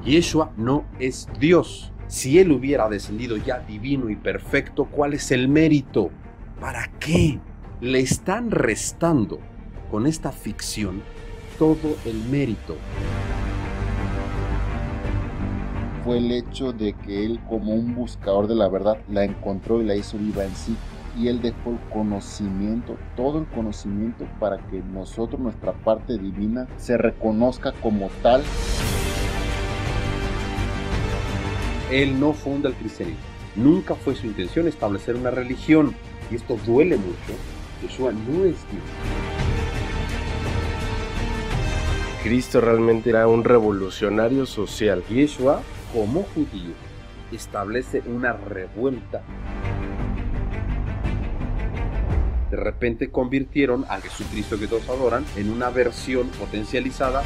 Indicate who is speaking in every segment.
Speaker 1: Yeshua no es Dios. Si él hubiera descendido ya divino y perfecto, ¿cuál es el mérito? ¿Para qué? Le están restando con esta ficción todo el mérito.
Speaker 2: Fue el hecho de que él, como un buscador de la verdad, la encontró y la hizo viva en sí. Y él dejó el conocimiento, todo el conocimiento, para que nosotros, nuestra parte divina, se reconozca como tal.
Speaker 1: Él no funda el cristianismo. Nunca fue su intención establecer una religión. Y esto duele mucho. Yeshua no es Dios.
Speaker 3: Cristo realmente era un revolucionario social.
Speaker 1: Yeshua, como judío, establece una revuelta. De repente convirtieron al Jesucristo que todos adoran en una versión potencializada.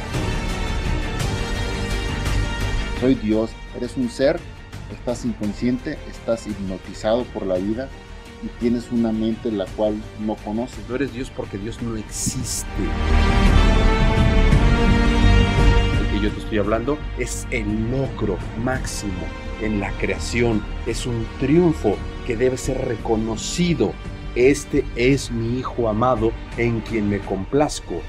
Speaker 2: Soy Dios, eres un ser, estás inconsciente, estás hipnotizado por la vida y tienes una mente la cual no conoces.
Speaker 1: No eres Dios porque Dios no existe. El que yo te estoy hablando es el logro máximo en la creación. Es un triunfo que debe ser reconocido. Este es mi Hijo amado en quien me complazco.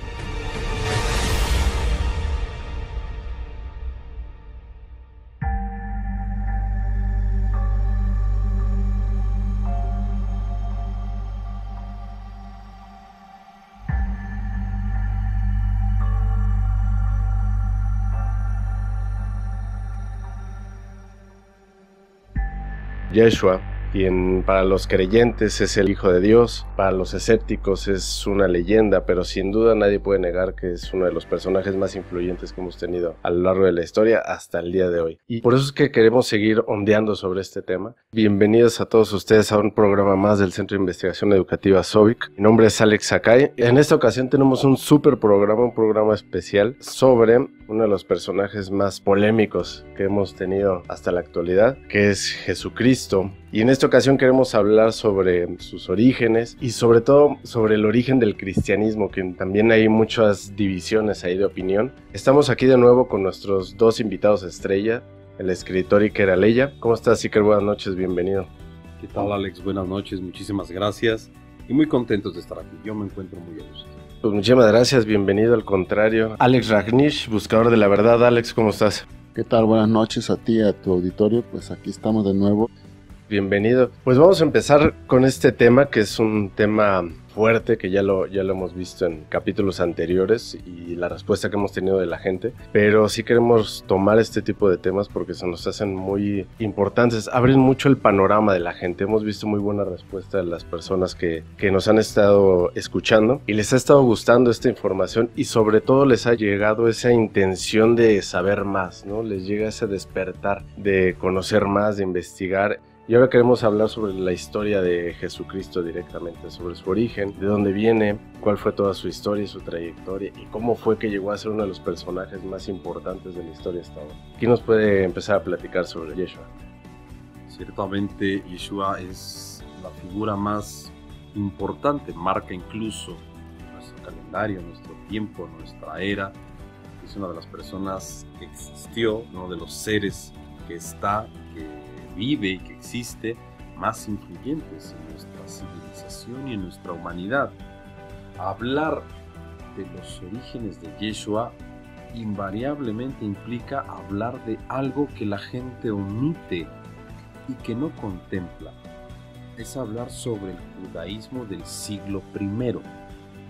Speaker 3: Yeshua, quien para los creyentes es el Hijo de Dios, para los escépticos es una leyenda, pero sin duda nadie puede negar que es uno de los personajes más influyentes que hemos tenido a lo largo de la historia hasta el día de hoy. Y por eso es que queremos seguir ondeando sobre este tema. Bienvenidos a todos ustedes a un programa más del Centro de Investigación Educativa SOVIC. Mi nombre es Alex Sakai. En esta ocasión tenemos un súper programa, un programa especial sobre uno de los personajes más polémicos que hemos tenido hasta la actualidad, que es Jesucristo. Y en esta ocasión queremos hablar sobre sus orígenes y sobre todo sobre el origen del cristianismo, que también hay muchas divisiones ahí de opinión. Estamos aquí de nuevo con nuestros dos invitados estrella, el escritor Iker Aleya. ¿Cómo estás, Iker? Buenas noches, bienvenido.
Speaker 1: ¿Qué tal, Alex? Buenas noches, muchísimas gracias y muy contentos de estar aquí. Yo me encuentro muy a gusto.
Speaker 3: Pues muchísimas gracias, bienvenido. Al contrario, Alex Ragnish, buscador de la verdad. Alex, ¿cómo estás?
Speaker 2: ¿Qué tal? Buenas noches a ti y a tu auditorio. Pues aquí estamos de nuevo.
Speaker 3: Bienvenido. Pues vamos a empezar con este tema, que es un tema fuerte, que ya lo hemos visto en capítulos anteriores y la respuesta que hemos tenido de la gente, pero sí queremos tomar este tipo de temas porque se nos hacen muy importantes, abren mucho el panorama de la gente. Hemos visto muy buena respuesta de las personas que nos han estado escuchando y les ha estado gustando esta información y sobre todo les ha llegado esa intención de saber más, ¿no? Les llega ese despertar de conocer más, de investigar. Y ahora queremos hablar sobre la historia de Jesucristo directamente, sobre su origen, de dónde viene, cuál fue toda su historia y su trayectoria y cómo fue que llegó a ser uno de los personajes más importantes de la historia hasta ahora. ¿Quién nos puede empezar a platicar sobre Yeshua?
Speaker 1: Ciertamente Yeshua es la figura más importante, marca incluso nuestro calendario, nuestro tiempo, nuestra era. Es una de las personas que existió, uno de los seres que está, que vive y que existe, más influyentes en nuestra civilización y en nuestra humanidad. Hablar de los orígenes de Yeshua invariablemente implica hablar de algo que la gente omite y que no contempla. Es hablar sobre el judaísmo del siglo I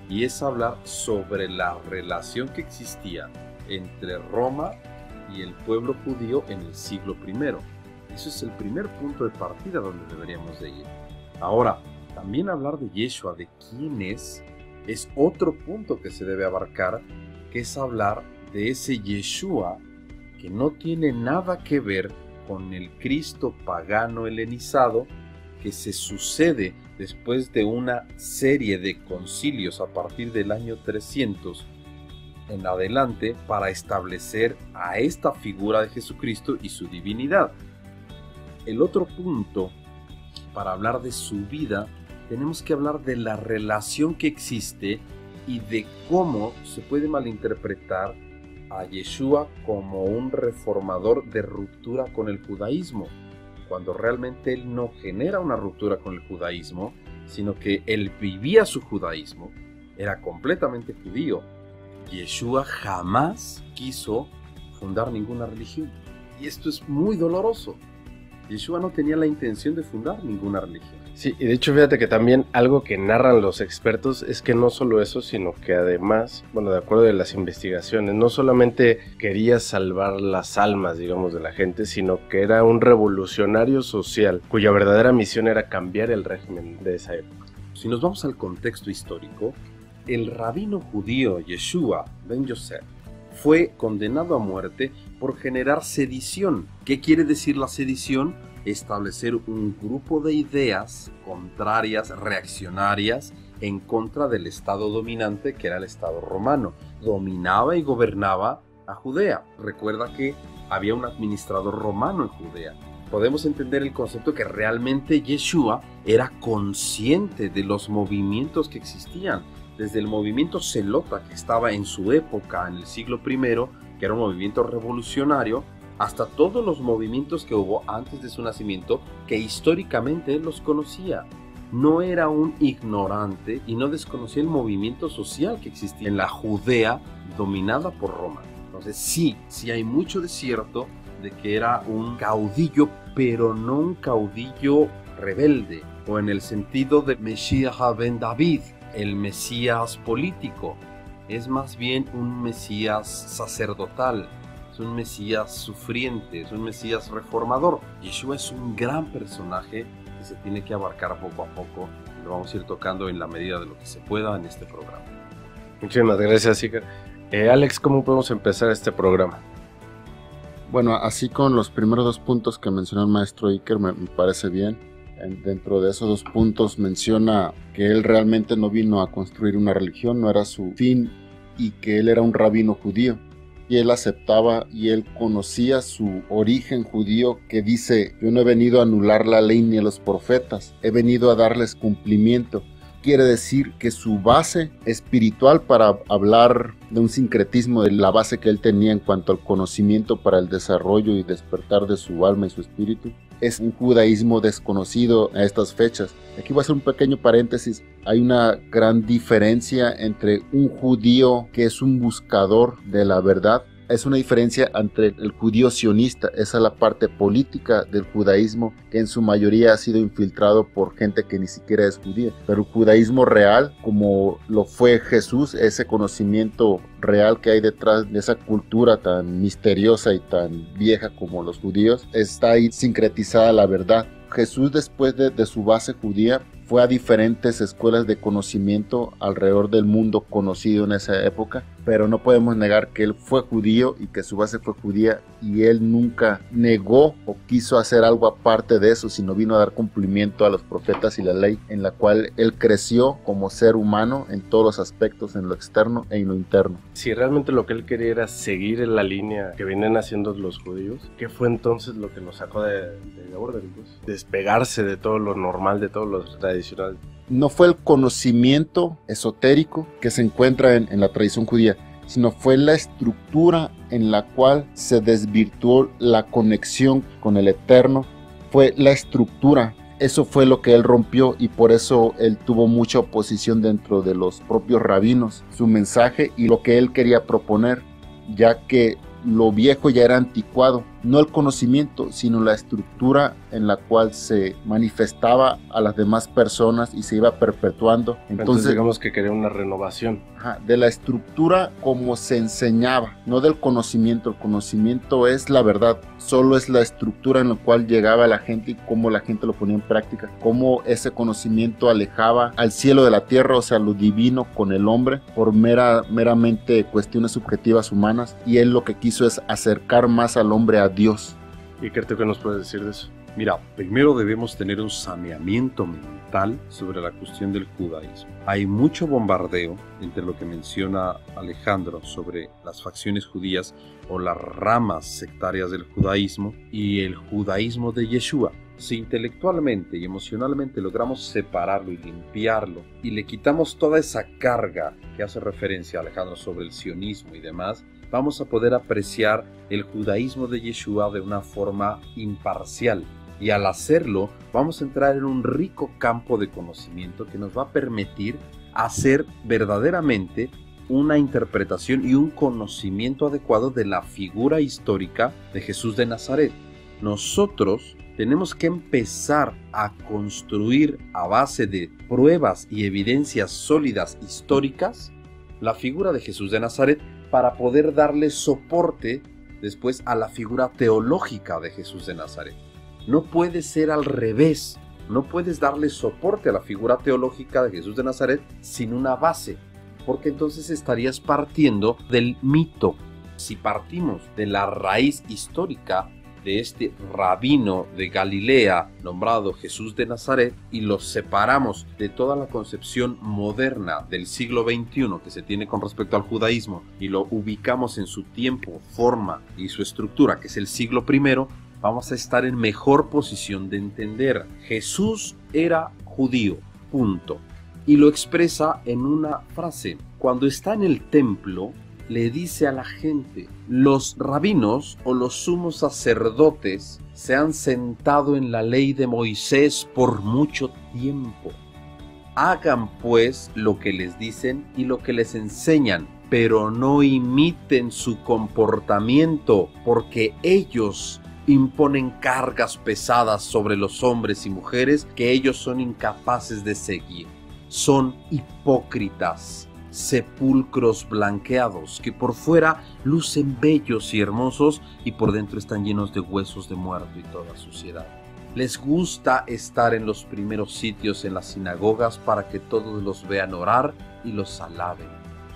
Speaker 1: y es hablar sobre la relación que existía entre Roma y el pueblo judío en el siglo I. Eso es el primer punto de partida donde deberíamos de ir. Ahora, también hablar de Yeshua, de quién es otro punto que se debe abarcar, que es hablar de ese Yeshua que no tiene nada que ver con el Cristo pagano helenizado que se sucede después de una serie de concilios a partir del año 300 en adelante para establecer a esta figura de Jesucristo y su divinidad. El otro punto, para hablar de su vida, tenemos que hablar de la relación que existe y de cómo se puede malinterpretar a Yeshua como un reformador de ruptura con el judaísmo, cuando realmente él no genera una ruptura con el judaísmo, sino que él vivía su judaísmo, era completamente judío. Yeshua jamás quiso fundar ninguna religión. Y esto es muy doloroso. Yeshua no tenía la intención de fundar ninguna religión.
Speaker 3: Sí, y de hecho fíjate que también algo que narran los expertos es que no solo eso, sino que además, bueno, de acuerdo a las investigaciones, no solamente quería salvar las almas, digamos, de la gente, sino que era un revolucionario social cuya verdadera misión era cambiar el régimen de esa época.
Speaker 1: Si nos vamos al contexto histórico, el rabino judío Yeshua ben Yosef fue condenado a muerte por generar sedición. ¿Qué quiere decir la sedición? Establecer un grupo de ideas contrarias, reaccionarias, en contra del estado dominante, que era el estado romano. Dominaba y gobernaba a Judea. Recuerda que había un administrador romano en Judea. Podemos entender el concepto que realmente Yeshua era consciente de los movimientos que existían. Desde el movimiento zelota que estaba en su época, en el siglo I, que era un movimiento revolucionario, hasta todos los movimientos que hubo antes de su nacimiento, que históricamente él los conocía. No era un ignorante y no desconocía el movimiento social que existía en la Judea dominada por Roma. Entonces sí hay mucho de cierto de que era un caudillo, pero no un caudillo rebelde, o en el sentido de Mesías ben David, el Mesías político. Es más bien un Mesías sacerdotal, es un Mesías sufriente, es un Mesías reformador. Yeshua es un gran personaje que se tiene que abarcar poco a poco. Lo vamos a ir tocando en la medida de lo que se pueda en este programa.
Speaker 3: Muchísimas gracias, Iker. Alex, ¿cómo podemos empezar este programa?
Speaker 2: Bueno, así con los primeros 2 puntos que mencionó el maestro Iker, me parece bien. Dentro de esos 2 puntos menciona que él realmente no vino a construir una religión, no era su fin, y que él era un rabino judío. Y él aceptaba y él conocía su origen judío, que dice: yo no he venido a anular la ley ni a los profetas, he venido a darles cumplimiento. Quiere decir que su base espiritual, para hablar de un sincretismo de la base que él tenía en cuanto al conocimiento para el desarrollo y despertar de su alma y su espíritu, es un judaísmo desconocido a estas fechas. Aquí voy a hacer un pequeño paréntesis. Hay una gran diferencia entre un judío que es un buscador de la verdad. Es una diferencia entre el judío sionista, esa es la parte política del judaísmo, que en su mayoría ha sido infiltrado por gente que ni siquiera es judía. Pero el judaísmo real, como lo fue Jesús, ese conocimiento real que hay detrás de esa cultura tan misteriosa y tan vieja como los judíos, está ahí sincretizada la verdad. Jesús, después de su base judía, fue a diferentes escuelas de conocimiento alrededor del mundo conocido en esa época, pero no podemos negar que él fue judío y que su base fue judía, y él nunca negó o quiso hacer algo aparte de eso, sino vino a dar cumplimiento a los profetas y la ley, en la cual él creció como ser humano en todos los aspectos, en lo externo e en lo interno.
Speaker 3: Si realmente lo que él quería era seguir en la línea que vienen haciendo los judíos, ¿qué fue entonces lo que lo sacó de orden? Pues? Despegarse de todo lo normal, de todo lo tradicional.
Speaker 2: No fue el conocimiento esotérico que se encuentra en la tradición judía, sino fue la estructura en la cual se desvirtuó la conexión con el Eterno. Fue la estructura. Eso fue lo que él rompió, y por eso él tuvo mucha oposición dentro de los propios rabinos. Su mensaje y lo que él quería proponer, ya que lo viejo ya era anticuado, no el conocimiento, sino la estructura en la cual se manifestaba a las demás personas y se iba perpetuando.
Speaker 3: Entonces digamos que quería una renovación.
Speaker 2: De la estructura como se enseñaba, no del conocimiento. El conocimiento es la verdad, solo es la estructura en la cual llegaba la gente y cómo la gente lo ponía en práctica, cómo ese conocimiento alejaba al cielo de la tierra, o sea, lo divino con el hombre, por meramente cuestiones subjetivas humanas, y él lo que quiso es acercar más al hombre a Dios.
Speaker 3: ¿Y qué nos puedes decir de eso?
Speaker 1: Mira, primero debemos tener un saneamiento mental sobre la cuestión del judaísmo. Hay mucho bombardeo entre lo que menciona Alejandro sobre las facciones judías o las ramas sectarias del judaísmo y el judaísmo de Yeshua. Si intelectualmente y emocionalmente logramos separarlo y limpiarlo y le quitamos toda esa carga que hace referencia a Alejandro sobre el sionismo y demás, vamos a poder apreciar el judaísmo de Yeshua de una forma imparcial. Y al hacerlo, vamos a entrar en un rico campo de conocimiento que nos va a permitir hacer verdaderamente una interpretación y un conocimiento adecuado de la figura histórica de Jesús de Nazaret. Nosotros tenemos que empezar a construir a base de pruebas y evidencias sólidas históricas la figura de Jesús de Nazaret para poder darle soporte después a la figura teológica de Jesús de Nazaret. No puede ser al revés. No puedes darle soporte a la figura teológica de Jesús de Nazaret sin una base, porque entonces estarías partiendo del mito. Si partimos de la raíz histórica de este rabino de Galilea nombrado Jesús de Nazaret y los separamos de toda la concepción moderna del siglo XXI que se tiene con respecto al judaísmo y lo ubicamos en su tiempo, forma y su estructura, que es el siglo I, vamos a estar en mejor posición de entender. Jesús era judío, punto. Y lo expresa en una frase. Cuando está en el templo, le dice a la gente: los rabinos o los sumos sacerdotes se han sentado en la ley de Moisés por mucho tiempo. Hagan pues lo que les dicen y lo que les enseñan, pero no imiten su comportamiento, porque ellos imponen cargas pesadas sobre los hombres y mujeres que ellos son incapaces de seguir. Son hipócritas, sepulcros blanqueados, que por fuera lucen bellos y hermosos y por dentro están llenos de huesos de muerto y toda suciedad. Les gusta estar en los primeros sitios en las sinagogas para que todos los vean orar y los alaben.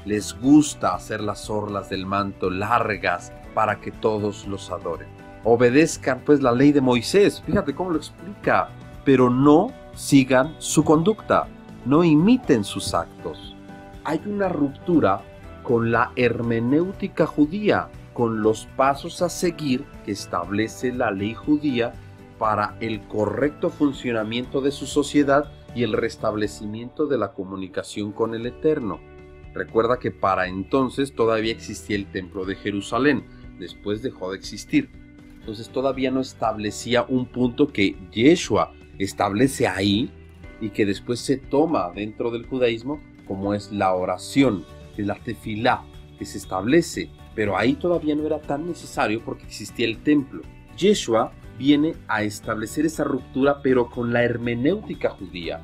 Speaker 1: Les gusta hacer las orlas del manto largas para que todos los adoren. Obedezcan pues la ley de Moisés, fíjate cómo lo explica, pero no sigan su conducta, no imiten sus actos. Hay una ruptura con la hermenéutica judía, con los pasos a seguir que establece la ley judía para el correcto funcionamiento de su sociedad y el restablecimiento de la comunicación con el Eterno. Recuerda que para entonces todavía existía el templo de Jerusalén, después dejó de existir. Entonces todavía no establecía un punto que Yeshua establece ahí y que después se toma dentro del judaísmo, como es la oración, que es la tefilá, que se establece. Pero ahí todavía no era tan necesario porque existía el templo. Yeshua viene a establecer esa ruptura, pero con la hermenéutica judía,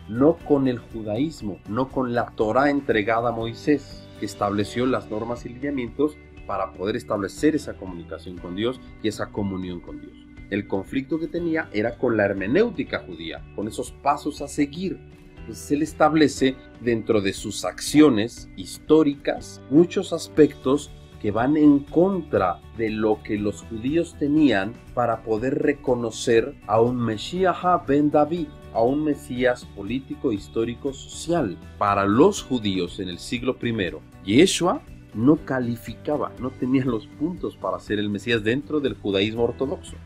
Speaker 1: no con el judaísmo, no con la Torá entregada a Moisés, que estableció las normas y lineamientos para poder establecer esa comunicación con Dios y esa comunión con Dios. El conflicto que tenía era con la hermenéutica judía, con esos pasos a seguir. Entonces él establece dentro de sus acciones históricas muchos aspectos que van en contra de lo que los judíos tenían para poder reconocer a un Mesías ben David, a un Mesías político, histórico, social. Para los judíos en el siglo I, Yeshua no calificaba, no tenía los puntos para ser el Mesías dentro del judaísmo ortodoxo.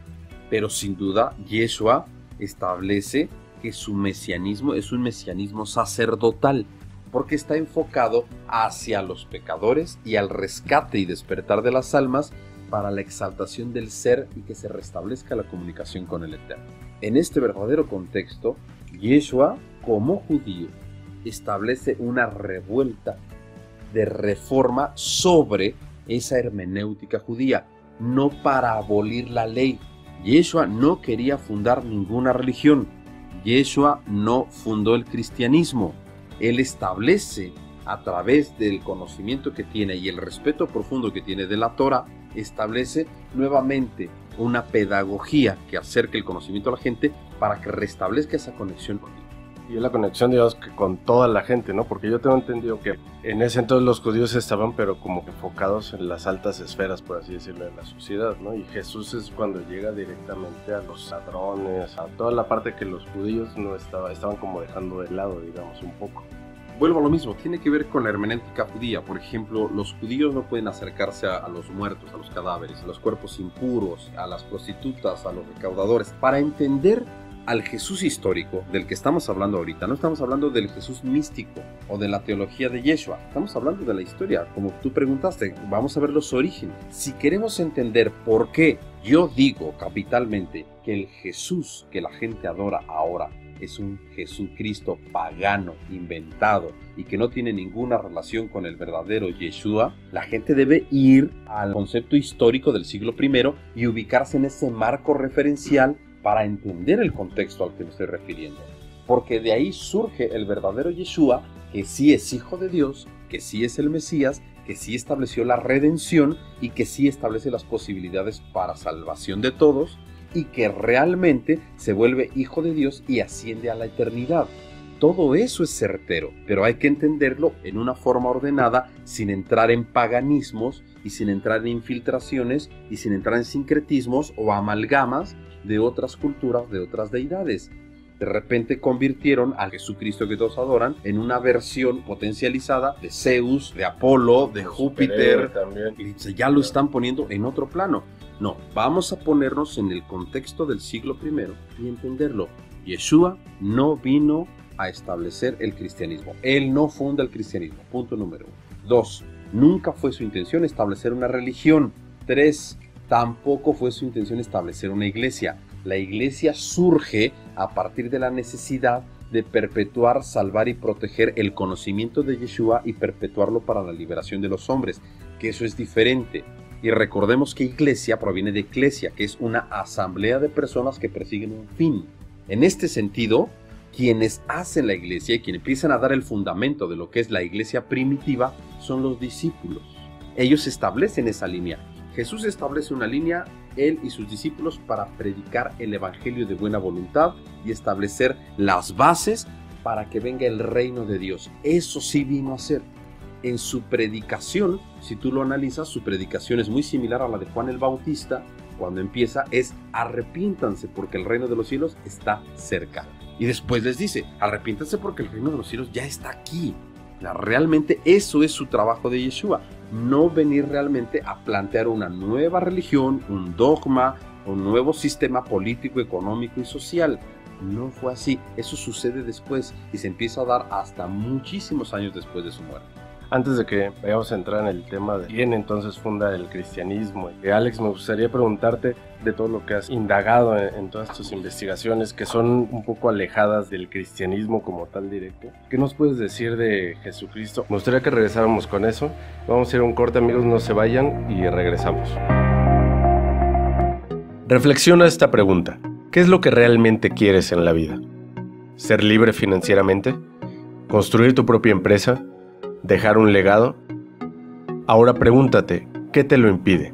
Speaker 1: Pero sin duda, Yeshua establece que su mesianismo es un mesianismo sacerdotal, porque está enfocado hacia los pecadores y al rescate y despertar de las almas para la exaltación del ser y que se restablezca la comunicación con el Eterno. En este verdadero contexto, Yeshua, como judío, establece una revuelta de reforma sobre esa hermenéutica judía, no para abolir la ley. Yeshua no quería fundar ninguna religión. Yeshua no fundó el cristianismo. Él establece, a través del conocimiento que tiene y el respeto profundo que tiene de la Torah, establece nuevamente una pedagogía que acerque el conocimiento a la gente para que restablezca esa conexión con Dios.
Speaker 3: Y la conexión, digamos, que con toda la gente, ¿no? Porque yo tengo entendido que en ese entonces los judíos estaban, pero como que enfocados en las altas esferas, por así decirlo, de la sociedad, ¿no? Y Jesús es cuando llega directamente a los ladrones, a toda la parte que los judíos no estaban como dejando de lado, digamos, un poco.
Speaker 1: Vuelvo a lo mismo, tiene que ver con la hermenéutica judía. Por ejemplo, los judíos no pueden acercarse a los muertos, a los cadáveres, a los cuerpos impuros, a las prostitutas, a los recaudadores. Para entender al Jesús histórico del que estamos hablando ahorita. No estamos hablando del Jesús místico o de la teología de Yeshua. Estamos hablando de la historia, como tú preguntaste. Vamos a ver los orígenes. Si queremos entender por qué yo digo capitalmente que el Jesús que la gente adora ahora es un Jesucristo pagano, inventado y que no tiene ninguna relación con el verdadero Yeshua, la gente debe ir al concepto histórico del siglo I y ubicarse en ese marco referencial para entender el contexto al que me estoy refiriendo. Porque de ahí surge el verdadero Yeshua, que sí es hijo de Dios, que sí es el Mesías, que sí estableció la redención y que sí establece las posibilidades para salvación de todos y que realmente se vuelve hijo de Dios y asciende a la eternidad. Todo eso es certero, pero hay que entenderlo en una forma ordenada, sin entrar en paganismos y sin entrar en infiltraciones y sin entrar en sincretismos o amalgamas de otras culturas, de otras deidades. De repente convirtieron al Jesucristo que todos adoran en una versión potencializada de Zeus, de Apolo, de Júpiter. Y ya lo están poniendo en otro plano. No, vamos a ponernos en el contexto del siglo I y entenderlo. Yeshua no vino a establecer el cristianismo. Él no funda el cristianismo. Punto número 1. 2. Nunca fue su intención establecer una religión. 3. Tampoco fue su intención establecer una iglesia. La iglesia surge a partir de la necesidad de perpetuar, salvar y proteger el conocimiento de Yeshua y perpetuarlo para la liberación de los hombres, que eso es diferente. Y recordemos que iglesia proviene de eclesia, que es una asamblea de personas que persiguen un fin. En este sentido, quienes hacen la iglesia y quienes empiezan a dar el fundamento de lo que es la iglesia primitiva son los discípulos. Ellos establecen esa línea. Jesús establece una línea, él y sus discípulos, para predicar el evangelio de buena voluntad y establecer las bases para que venga el reino de Dios. Eso sí vino a hacer. En su predicación, si tú lo analizas, su predicación es muy similar a la de Juan el Bautista. Cuando empieza es: arrepiéntanse porque el reino de los cielos está cerca. Y después les dice: arrepiéntanse porque el reino de los cielos ya está aquí. Realmente eso es su trabajo de Yeshua. No venir realmente a plantear una nueva religión, un dogma, un nuevo sistema político, económico y social. No fue así. Eso sucede después y se empieza a dar hasta muchísimos años después de su muerte.
Speaker 3: Antes de que vayamos a entrar en el tema de quién entonces funda el cristianismo, Alex, me gustaría preguntarte de todo lo que has indagado en todas tus investigaciones, que son un poco alejadas del cristianismo como tal directo. ¿Qué nos puedes decir de Jesucristo? Me gustaría que regresáramos con eso. Vamos a ir a un corte, amigos, no se vayan y regresamos. Reflexiona esta pregunta. ¿Qué es lo que realmente quieres en la vida? ¿Ser libre financieramente? ¿Construir tu propia empresa? ¿Dejar un legado? Ahora pregúntate, ¿qué te lo impide?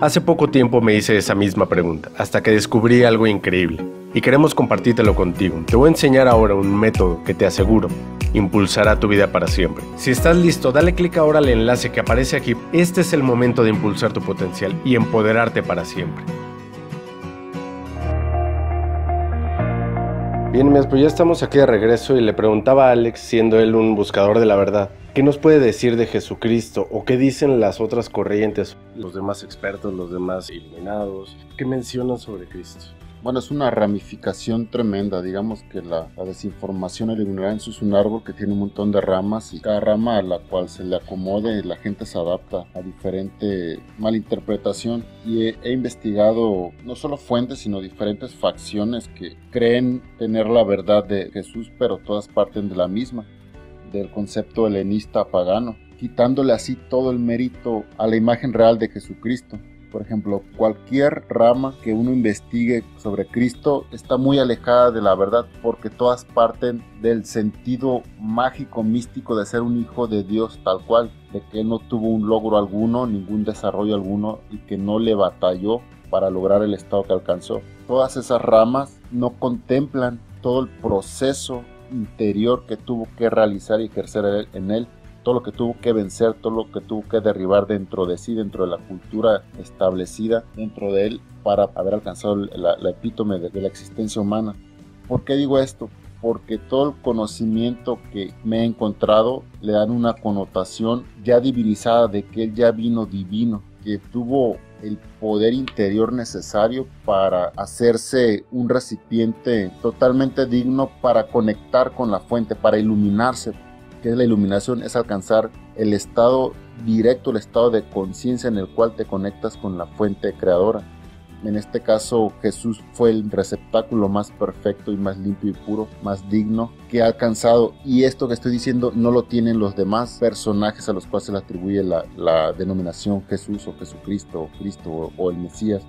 Speaker 3: Hace poco tiempo me hice esa misma pregunta, hasta que descubrí algo increíble, y queremos compartírtelo contigo. Te voy a enseñar ahora un método que te aseguro impulsará tu vida para siempre. Si estás listo, dale clic ahora al enlace que aparece aquí. Este es el momento de impulsar tu potencial y empoderarte para siempre. Bien, amigos, pues ya estamos aquí de regreso y le preguntaba a Alex, siendo él un buscador de la verdad, ¿qué nos puede decir de Jesucristo o qué dicen las otras corrientes, los demás expertos, los demás iluminados? ¿Qué mencionan sobre Cristo?
Speaker 2: Bueno, es una ramificación tremenda. Digamos que la desinformación y la ignorancia es un árbol que tiene un montón de ramas y cada rama a la cual se le acomode la gente se adapta a diferente malinterpretación. Y he investigado no solo fuentes sino diferentes facciones que creen tener la verdad de Jesús, pero todas parten de la misma, del concepto helenista pagano, quitándole así todo el mérito a la imagen real de Jesucristo. Por ejemplo, cualquier rama que uno investigue sobre Cristo está muy alejada de la verdad porque todas parten del sentido mágico, místico de ser un hijo de Dios tal cual, de que no tuvo un logro alguno, ningún desarrollo alguno y que no le batalló para lograr el estado que alcanzó. Todas esas ramas no contemplan todo el proceso interior que tuvo que realizar y ejercer en él, todo lo que tuvo que vencer, todo lo que tuvo que derribar dentro de sí, dentro de la cultura establecida dentro de él para haber alcanzado la epítome de la existencia humana. ¿Por qué digo esto? Porque todo el conocimiento que me he encontrado le dan una connotación ya divinizada de que él ya vino divino. que tuvo el poder interior necesario para hacerse un recipiente totalmente digno para conectar con la fuente, para iluminarse. ¿Qué es la iluminación? Es alcanzar el estado directo, el estado de conciencia en el cual te conectas con la fuente creadora. En este caso, Jesús fue el receptáculo más perfecto y más limpio y puro, más digno que ha alcanzado. Y esto que estoy diciendo no lo tienen los demás personajes a los cuales se le atribuye la denominación Jesús o Jesucristo o Cristo o el Mesías.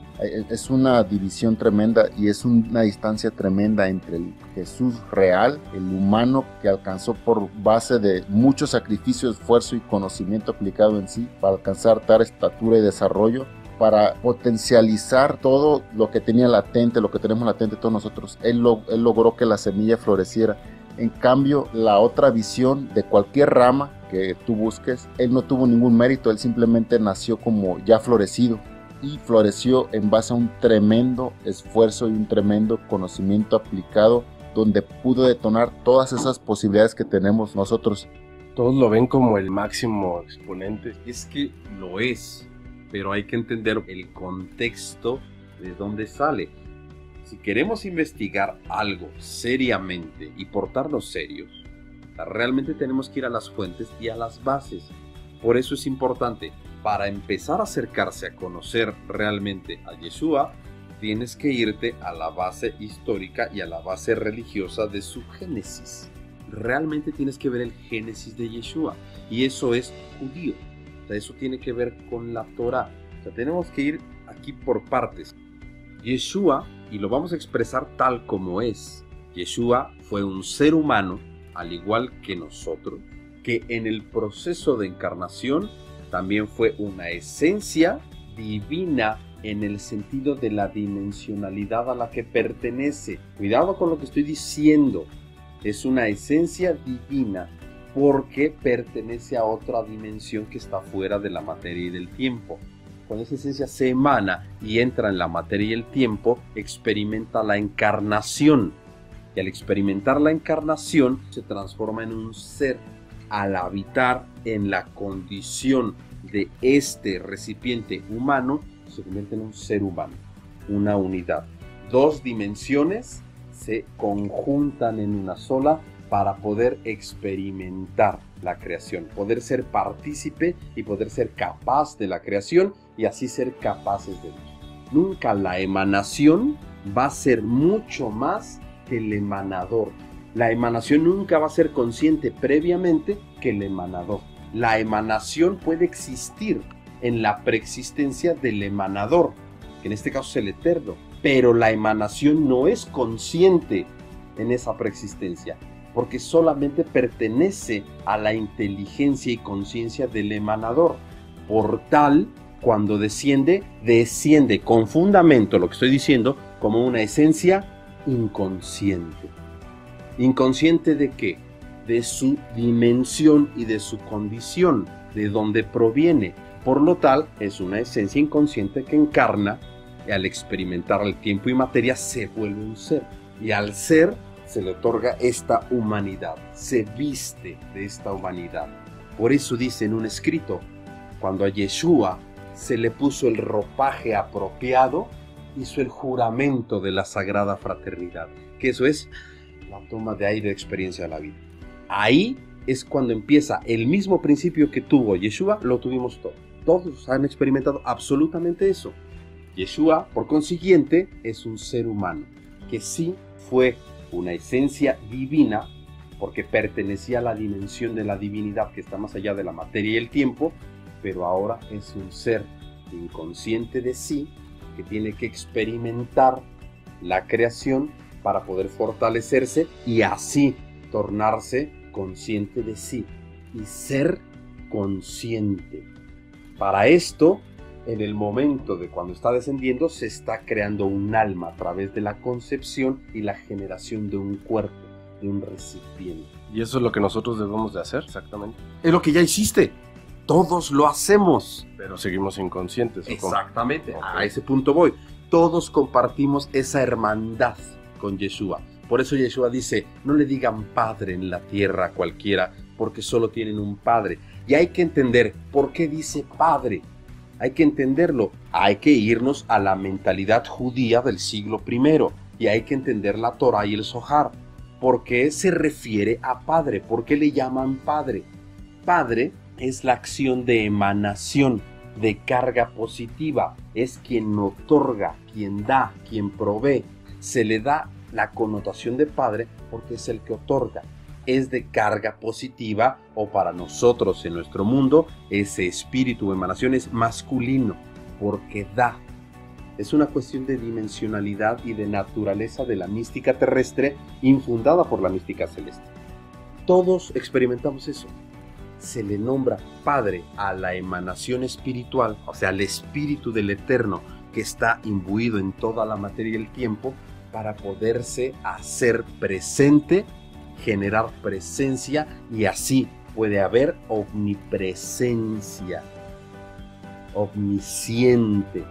Speaker 2: Es una división tremenda y es una distancia tremenda entre el Jesús real, el humano que alcanzó por base de mucho sacrificio, esfuerzo y conocimiento aplicado en sí para alcanzar tal estatura y desarrollo, para potencializar todo lo que tenía latente, lo que tenemos latente todos nosotros. Él logró que la semilla floreciera. En cambio, la otra visión de cualquier rama que tú busques, él no tuvo ningún mérito, él simplemente nació como ya florecido y floreció en base a un tremendo esfuerzo y un tremendo conocimiento aplicado donde pudo detonar todas esas posibilidades que tenemos nosotros.
Speaker 3: Todos lo ven como el máximo exponente.
Speaker 1: Es que lo es, pero hay que entender el contexto de dónde sale. Si queremos investigar algo seriamente y portarnos serios, realmente tenemos que ir a las fuentes y a las bases. Por eso es importante, para empezar a acercarse a conocer realmente a Yeshua, tienes que irte a la base histórica y a la base religiosa de su génesis. Realmente tienes que ver el génesis de Yeshua, y eso es judío. O sea, eso tiene que ver con la Torah. O sea, tenemos que ir aquí por partes. Yeshua, y lo vamos a expresar tal como es, Yeshua fue un ser humano, al igual que nosotros, que en el proceso de encarnación también fue una esencia divina en el sentido de la dimensionalidad a la que pertenece. Cuidado con lo que estoy diciendo. Es una esencia divina porque pertenece a otra dimensión que está fuera de la materia y del tiempo. Cuando esa esencia se emana y entra en la materia y el tiempo, experimenta la encarnación. Y al experimentar la encarnación, se transforma en un ser. Al habitar en la condición de este recipiente humano, se convierte en un ser humano, una unidad. Dos dimensiones se conjuntan en una sola para poder experimentar la creación, poder ser partícipe y poder ser capaz de la creación y así ser capaces de Dios. Nunca la emanación va a ser mucho más que el emanador. La emanación nunca va a ser consciente previamente que el emanador. La emanación puede existir en la preexistencia del emanador, que en este caso es el eterno, pero la emanación no es consciente en esa preexistencia, porque solamente pertenece a la inteligencia y conciencia del emanador. Por tal, cuando desciende con fundamento, lo que estoy diciendo, como una esencia inconsciente. ¿Inconsciente de qué? De su dimensión y de su condición, de donde proviene. Por lo tal, es una esencia inconsciente que encarna y al experimentar el tiempo y materia se vuelve un ser. Y al ser se le otorga esta humanidad, se viste de esta humanidad. Por eso dice en un escrito, cuando a Yeshua se le puso el ropaje apropiado, hizo el juramento de la sagrada fraternidad, que eso es la toma de aire de experiencia de la vida. Ahí es cuando empieza el mismo principio que tuvo Yeshua, lo tuvimos todos. Todos han experimentado absolutamente eso. Yeshua, por consiguiente, es un ser humano que sí fue una esencia divina porque pertenecía a la dimensión de la divinidad que está más allá de la materia y el tiempo, pero ahora es un ser inconsciente de sí que tiene que experimentar la creación para poder fortalecerse y así tornarse consciente de sí y ser consciente. Para esto, en el momento de cuando está descendiendo, se está creando un alma a través de la concepción y la generación de un cuerpo, de un recipiente.
Speaker 3: ¿Y eso es lo que nosotros debemos de hacer exactamente?
Speaker 1: Es lo que ya hiciste. Todos lo hacemos.
Speaker 3: Pero seguimos inconscientes.
Speaker 1: Exactamente.
Speaker 3: Okay.
Speaker 1: A ese punto voy. Todos compartimos esa hermandad con Yeshua. Por eso Yeshua dice, no le digan padre en la tierra a cualquiera, porque solo tienen un padre. Y hay que entender por qué dice padre. hay que entenderlo. Hay que irnos a la mentalidad judía del siglo I y hay que entender la Torá y el Zohar. ¿Por qué se refiere a Padre? ¿Por qué le llaman Padre? Padre es la acción de emanación, de carga positiva. Es quien otorga, quien da, quien provee. Se le da la connotación de Padre porque es el que otorga. Es de carga positiva, o para nosotros en nuestro mundo, ese espíritu o emanación es masculino, porque da. Es una cuestión de dimensionalidad y de naturaleza de la mística terrestre infundada por la mística celeste. Todos experimentamos eso. Se le nombra Padre a la emanación espiritual, o sea, al espíritu del Eterno que está imbuido en toda la materia y el tiempo para poderse hacer presente, generar presencia, y así puede haber omnipresencia, omnisciente.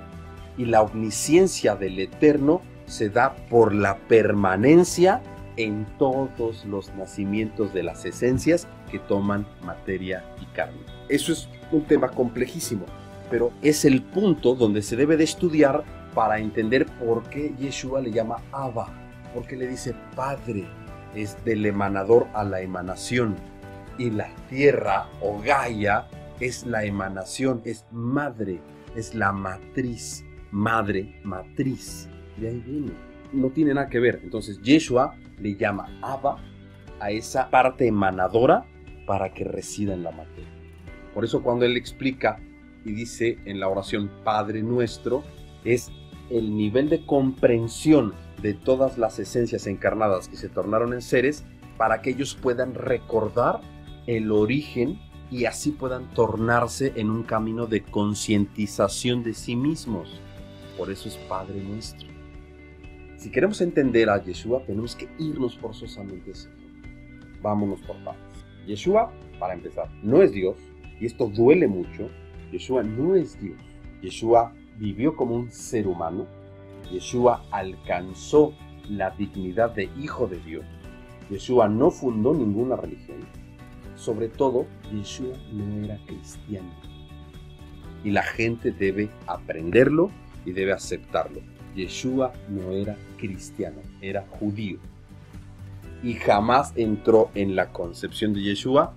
Speaker 1: Y la omnisciencia del Eterno se da por la permanencia en todos los nacimientos de las esencias que toman materia y carne. Eso es un tema complejísimo, pero es el punto donde se debe de estudiar para entender por qué Yeshua le llama Abba, por qué le dice Padre. Es del emanador a la emanación, y la tierra o Gaia es la emanación, es madre, es la matriz. Madre, matriz, de ahí viene, no tiene nada que ver. Entonces Yeshua le llama Abba a esa parte emanadora para que resida en la materia. Por eso cuando él explica y dice en la oración Padre Nuestro, es el nivel de comprensión de todas las esencias encarnadas que se tornaron en seres para que ellos puedan recordar el origen y así puedan tornarse en un camino de concientización de sí mismos. Por eso es Padre Nuestro. Si queremos entender a Yeshua, tenemos que irnos forzosamente a ese punto. Vámonos por partes. Yeshua, para empezar, no es Dios, y esto duele mucho. Yeshua no es Dios. Yeshua vivió como un ser humano. Yeshua alcanzó la dignidad de Hijo de Dios. Yeshua no fundó ninguna religión. Sobre todo, Yeshua no era cristiano. Y la gente debe aprenderlo y debe aceptarlo. Yeshua no era cristiano, era judío. Y jamás entró en la concepción de Yeshua,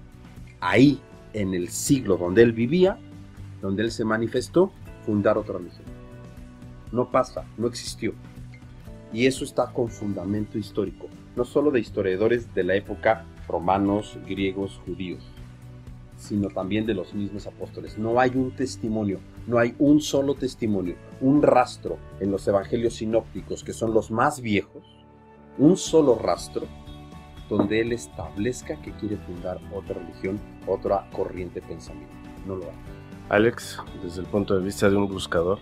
Speaker 1: ahí, en el siglo donde él vivía, donde él se manifestó, fundar otra religión. No pasa, no existió. Y eso está con fundamento histórico, no solo de historiadores de la época romanos, griegos, judíos, sino también de los mismos apóstoles. No hay un testimonio, no hay un solo testimonio, un rastro en los evangelios sinópticos, que son los más viejos, un solo rastro donde él establezca que quiere fundar otra religión, otra corriente de pensamiento. No lo hay.
Speaker 3: Alex, desde el punto de vista de un buscador.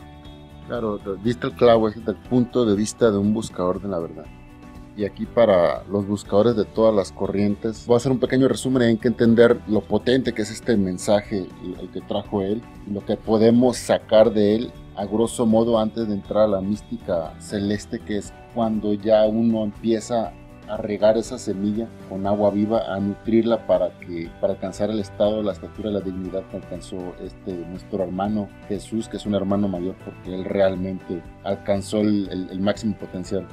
Speaker 2: Claro, diste el clavo, es el punto de vista de un buscador de la verdad. Y aquí, para los buscadores de todas las corrientes, voy a hacer un pequeño resumen. Hay que entender lo potente que es este mensaje, el que trajo él, y lo que podemos sacar de él a grosso modo antes de entrar a la mística celeste, que es cuando ya uno empieza a regar esa semilla con agua viva, a nutrirla para alcanzar el estado, la estatura y la dignidad que alcanzó nuestro hermano Jesús, que es un hermano mayor, porque él realmente alcanzó el máximo potencial.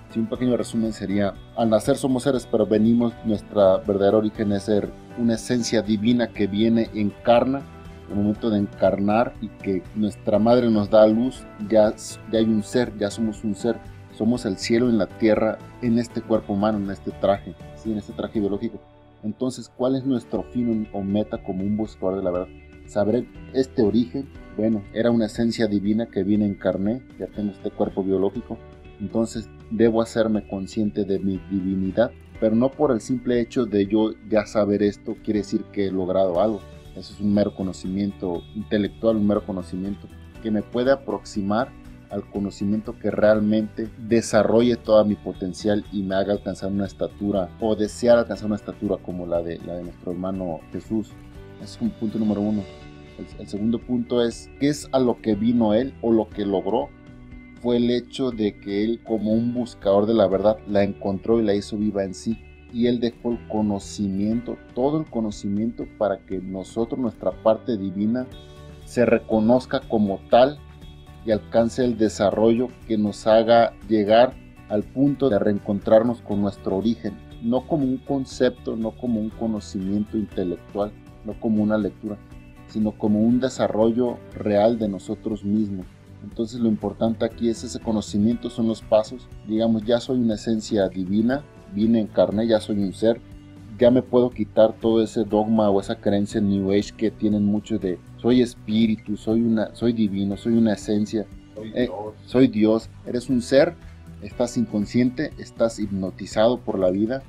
Speaker 2: Sí, un pequeño resumen sería: al nacer somos seres, pero venimos, nuestra verdadero origen es ser una esencia divina que viene, encarna. En el momento de encarnar y que nuestra madre nos da a luz, ya hay un ser, ya somos un ser. Somos el cielo en la tierra, en este cuerpo humano, en este traje, ¿sí? En este traje biológico. Entonces, ¿cuál es nuestro fin o meta como un buscador de la verdad? Saber este origen. Bueno, era una esencia divina que viene en carne, ya tengo este cuerpo biológico. Entonces, debo hacerme consciente de mi divinidad, pero no por el simple hecho de yo ya saber esto, quiere decir que he logrado algo. Eso es un mero conocimiento intelectual, un mero conocimiento que me puede aproximar al conocimiento que realmente desarrolle todo mi potencial y me haga alcanzar una estatura, o desear alcanzar una estatura como la de nuestro hermano Jesús. Ese es un punto número uno. El segundo punto es: ¿qué es a lo que vino él o lo que logró? Fue el hecho de que él, como un buscador de la verdad, la encontró y la hizo viva en sí. Y él dejó el conocimiento, todo el conocimiento, para que nosotros, nuestra parte divina, se reconozca como tal y alcance el desarrollo que nos haga llegar al punto de reencontrarnos con nuestro origen, no como un concepto, no como un conocimiento intelectual, no como una lectura, sino como un desarrollo real de nosotros mismos. Entonces lo importante aquí es ese conocimiento, son los pasos. Digamos, ya soy una esencia divina, vine, encarné, ya soy un ser. Ya me puedo quitar todo ese dogma o esa creencia en New Age que tienen muchos de soy espíritu, soy divino, soy una esencia, soy Dios. Eres un ser, estás inconsciente, estás hipnotizado por la vida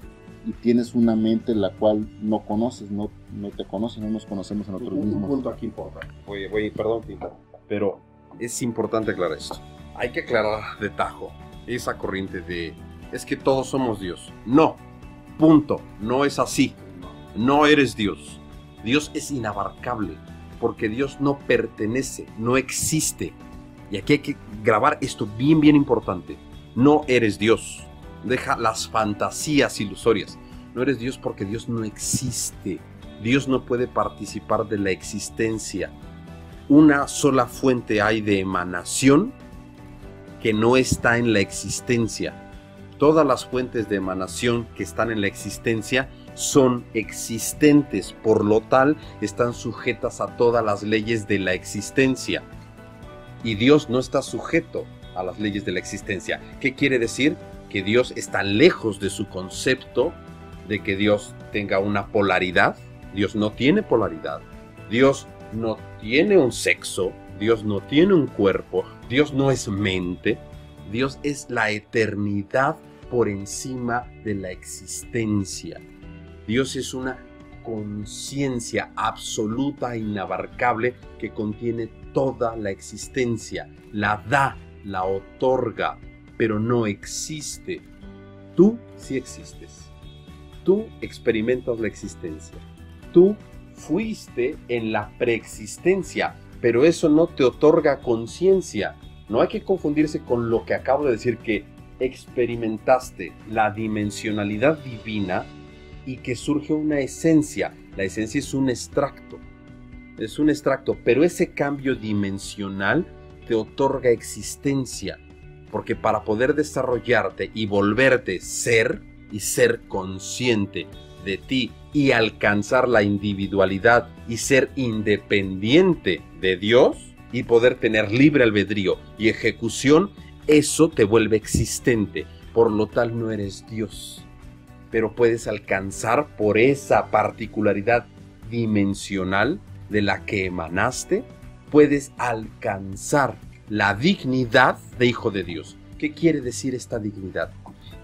Speaker 2: y tienes una mente la cual no conoces, no te conoces, no nos conocemos a nosotros mismos.
Speaker 1: Un punto aquí importa. Perdón, Tinta, pero es importante aclarar esto. Hay que aclarar de tajo esa corriente de es que todos somos Dios. No, punto. No es así. No eres Dios. Dios es inabarcable porque Dios no pertenece, no existe. Y aquí hay que grabar esto bien importante. No eres Dios. Deja las fantasías ilusorias. No eres Dios porque Dios no existe. Dios no puede participar de la existencia. Una sola fuente hay de emanación que no está en la existencia. Todas las fuentes de emanación que están en la existencia son existentes, por lo tal están sujetas a todas las leyes de la existencia. Y Dios no está sujeto a las leyes de la existencia. ¿Qué quiere decir? Que Dios está lejos de su concepto de que Dios tenga una polaridad. Dios no tiene polaridad. Dios no tiene un sexo, Dios no tiene un cuerpo, Dios no es mente, Dios es la eternidad por encima de la existencia. Dios es una conciencia absoluta e inabarcable que contiene toda la existencia, la da, la otorga, pero no existe. Tú sí existes. Tú experimentas la existencia. Tú fuiste en la preexistencia, pero eso no te otorga conciencia. No hay que confundirse con lo que acabo de decir, que experimentaste la dimensionalidad divina y que surge una esencia. La esencia es un extracto. Es un extracto, pero ese cambio dimensional te otorga existencia, porque para poder desarrollarte y volverte ser y ser consciente de ti y alcanzar la individualidad y ser independiente de Dios y poder tener libre albedrío y ejecución, eso te vuelve existente. Por lo tal no eres Dios, pero puedes alcanzar por esa particularidad dimensional de la que emanaste, puedes alcanzar la dignidad de hijo de Dios. ¿Qué quiere decir esta dignidad?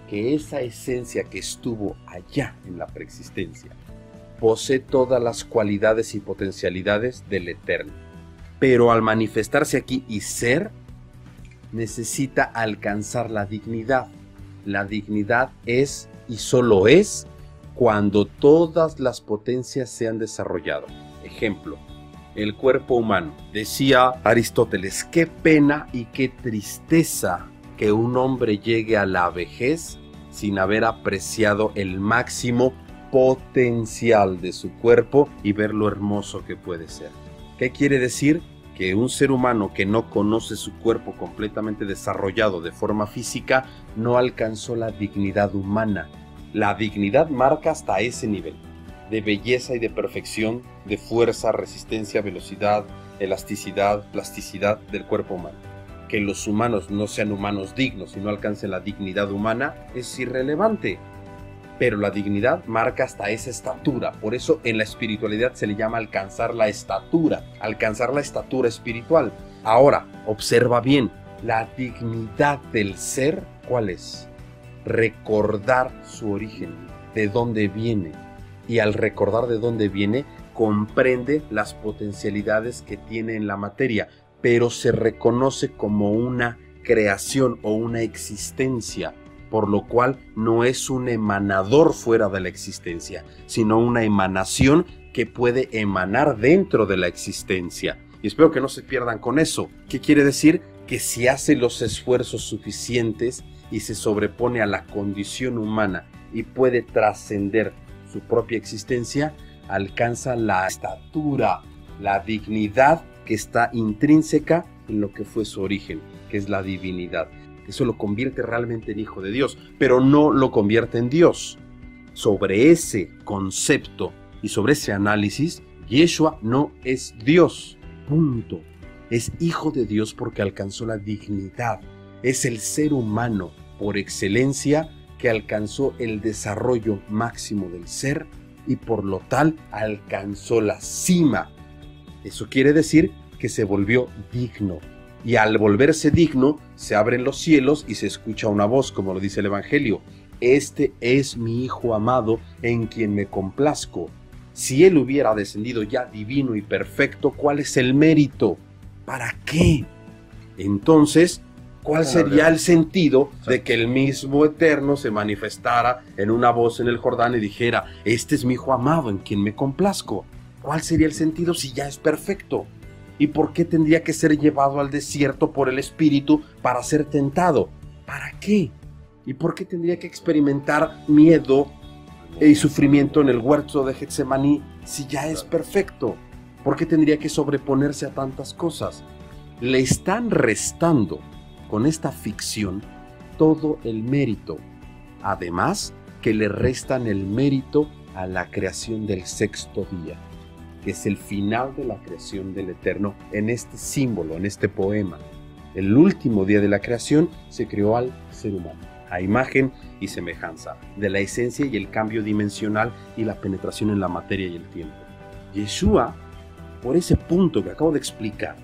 Speaker 1: Que esa esencia que estuvo allá en la preexistencia posee todas las cualidades y potencialidades del eterno, pero al manifestarse aquí y ser, necesita alcanzar la dignidad. La dignidad es y solo es cuando todas las potencias se han desarrollado. Ejemplo, el cuerpo humano. Decía Aristóteles, qué pena y qué tristeza que un hombre llegue a la vejez sin haber apreciado el máximo potencial de su cuerpo y ver lo hermoso que puede ser. ¿Qué quiere decir? Que un ser humano que no conoce su cuerpo completamente desarrollado de forma física no alcanzó la dignidad humana. La dignidad marca hasta ese nivel de belleza y de perfección, de fuerza, resistencia, velocidad, elasticidad, plasticidad del cuerpo humano. Que los humanos no sean humanos dignos y no alcancen la dignidad humana es irrelevante, pero la dignidad marca hasta esa estatura. Por eso en la espiritualidad se le llama alcanzar la estatura espiritual. Ahora, observa bien, la dignidad del ser, ¿cuál es? Recordar su origen, de dónde viene, y al recordar de dónde viene, comprende las potencialidades que tiene en la materia, pero se reconoce como una creación o una existencia, por lo cual no es un emanador fuera de la existencia, sino una emanación que puede emanar dentro de la existencia. Y espero que no se pierdan con eso. ¿Qué quiere decir? Que si hace los esfuerzos suficientes y se sobrepone a la condición humana y puede trascender su propia existencia, alcanza la estatura, la dignidad que está intrínseca en lo que fue su origen, que es la divinidad. Eso lo convierte realmente en hijo de Dios, pero no lo convierte en Dios. Sobre ese concepto y sobre ese análisis, Yeshua no es Dios. Punto. Es hijo de Dios porque alcanzó la dignidad. Es el ser humano por excelencia que alcanzó el desarrollo máximo del ser y por lo tal alcanzó la cima. Eso quiere decir que se volvió digno. Y al volverse digno, se abren los cielos y se escucha una voz, como lo dice el Evangelio. Este es mi Hijo amado en quien me complazco. Si Él hubiera descendido ya divino y perfecto, ¿cuál es el mérito? ¿Para qué? Entonces, ¿cuál sería el sentido de que el mismo Eterno se manifestara en una voz en el Jordán y dijera, este es mi Hijo amado en quien me complazco? ¿Cuál sería el sentido si ya es perfecto? ¿Y por qué tendría que ser llevado al desierto por el Espíritu para ser tentado? ¿Para qué? ¿Y por qué tendría que experimentar miedo y sufrimiento en el huerto de Getsemaní si ya es perfecto? ¿Por qué tendría que sobreponerse a tantas cosas? Le están restando con esta ficción todo el mérito. Además, que le restan el mérito a la creación del sexto día, que es el final de la creación del Eterno en este símbolo, en este poema. El último día de la creación se creó al ser humano, a imagen y semejanza, de la esencia y el cambio dimensional y la penetración en la materia y el tiempo. Yeshua, por ese punto que acabo de explicar,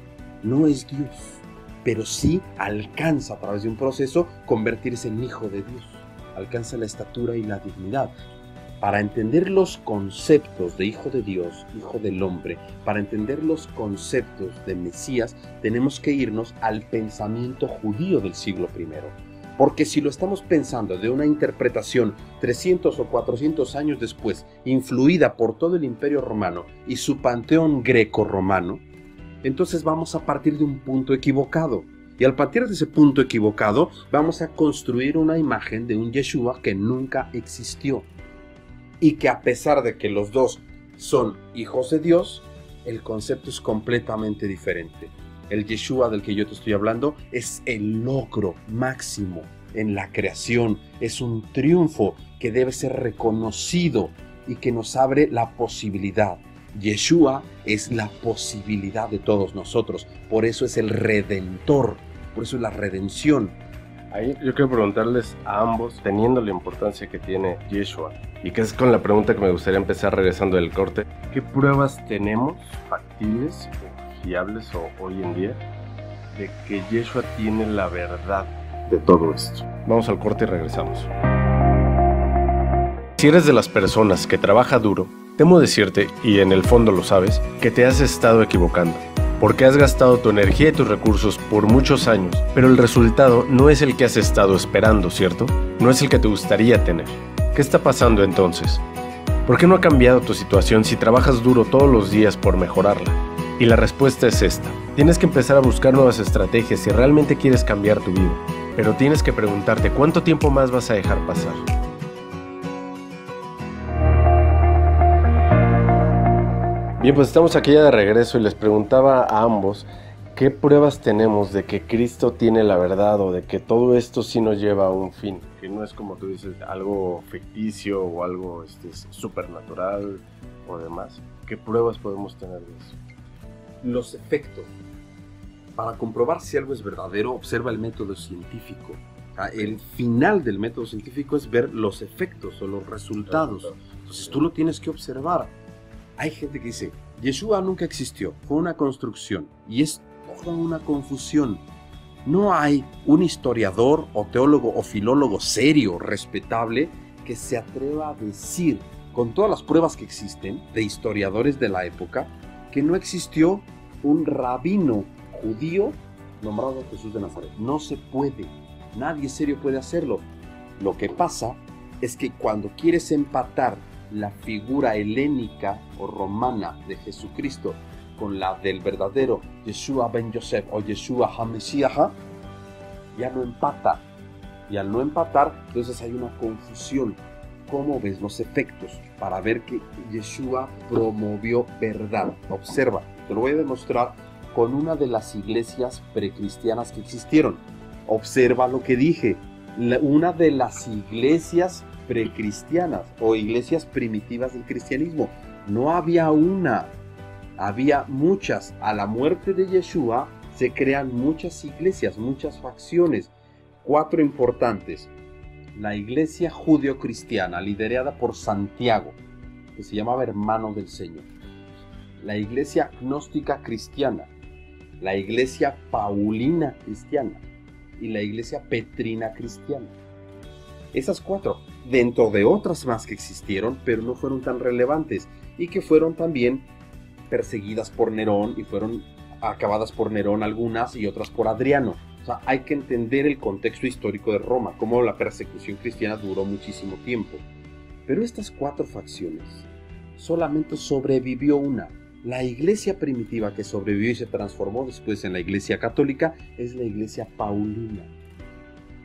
Speaker 1: no es Dios, pero sí alcanza a través de un proceso convertirse en hijo de Dios, alcanza la estatura y la dignidad. Para entender los conceptos de hijo de Dios, hijo del hombre, para entender los conceptos de Mesías, tenemos que irnos al pensamiento judío del siglo I. Porque si lo estamos pensando de una interpretación 300 o 400 años después, influida por todo el Imperio Romano y su panteón greco-romano, entonces vamos a partir de un punto equivocado. Y al partir de ese punto equivocado, vamos a construir una imagen de un Yeshua que nunca existió. Y que a pesar de que los dos son hijos de Dios, el concepto es completamente diferente. El Yeshua del que yo te estoy hablando es el logro máximo en la creación, es un triunfo que debe ser reconocido y que nos abre la posibilidad. Yeshua es la posibilidad de todos nosotros, por eso es el Redentor, por eso es la redención.
Speaker 3: Ahí yo quiero preguntarles a ambos, teniendo la importancia que tiene Yeshua, y que es con la pregunta que me gustaría empezar regresando del corte, ¿qué pruebas tenemos factibles o fiables hoy en día de que Yeshua tiene la verdad de todo esto? Vamos al corte y regresamos. Si eres de las personas que trabaja duro, temo decirte, y en el fondo lo sabes, que te has estado equivocando. Porque has gastado tu energía y tus recursos por muchos años, pero el resultado no es el que has estado esperando, ¿cierto? No es el que te gustaría tener. ¿Qué está pasando entonces? ¿Por qué no ha cambiado tu situación si trabajas duro todos los días por mejorarla? Y la respuesta es esta. Tienes que empezar a buscar nuevas estrategias si realmente quieres cambiar tu vida. Pero tienes que preguntarte cuánto tiempo más vas a dejar pasar. Bien, pues estamos aquí ya de regreso y les preguntaba a ambos qué pruebas tenemos de que Cristo tiene la verdad o de que todo esto sí nos lleva a un fin, que no es como tú dices algo ficticio o algo supernatural o demás. ¿Qué pruebas podemos tener de eso?
Speaker 1: Los efectos. Para comprobar si algo es verdadero, observa el método científico. El final del método científico es ver los efectos o los resultados. Entonces tú lo tienes que observar. Hay gente que dice, Yeshua nunca existió, fue una construcción, y es toda una confusión. No hay un historiador o teólogo o filólogo serio, respetable, que se atreva a decir, con todas las pruebas que existen de historiadores de la época, que no existió un rabino judío nombrado Jesús de Nazaret. No se puede, nadie serio puede hacerlo. Lo que pasa es que cuando quieres empatar la figura helénica o romana de Jesucristo con la del verdadero Yeshua ben Yosef o Yeshua HaMashiach, ya no empata. Y al no empatar, entonces hay una confusión. ¿Cómo ves los efectos? Para ver que Yeshua promovió verdad. Observa, te lo voy a demostrar con una de las iglesias precristianas que existieron. Observa lo que dije, una de las iglesias precristianas o iglesias primitivas del cristianismo. No había una, había muchas. A la muerte de Yeshua se crean muchas iglesias, muchas facciones. 4 importantes. La iglesia judio-cristiana, liderada por Santiago, que se llamaba hermano del Señor. La iglesia gnóstica cristiana, la iglesia paulina cristiana y la iglesia petrina cristiana. Esas 4, dentro de otras más que existieron, pero no fueron tan relevantes y que fueron también perseguidas por Nerón y fueron acabadas por Nerón algunas y otras por Adriano. O sea, hay que entender el contexto histórico de Roma, cómo la persecución cristiana duró muchísimo tiempo. Pero estas 4 facciones, solamente sobrevivió una. La iglesia primitiva que sobrevivió y se transformó después en la iglesia católica es la iglesia paulina.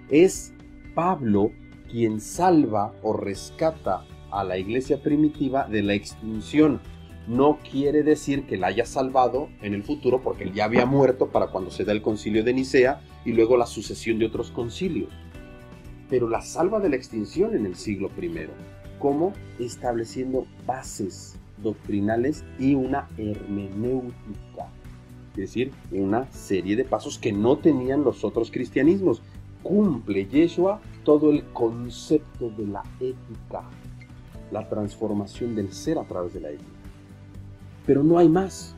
Speaker 1: Es Pablo quien salva o rescata a la iglesia primitiva de la extinción. No quiere decir que la haya salvado en el futuro, porque él ya había muerto para cuando se da el concilio de Nicea y luego la sucesión de otros concilios. Pero la salva de la extinción en el siglo I. ¿Cómo? Estableciendo bases doctrinales y una hermenéutica. Es decir, una serie de pasos que no tenían los otros cristianismos. Cumple Yeshua todo el concepto de la ética, la transformación del ser a través de la ética. Pero no hay más,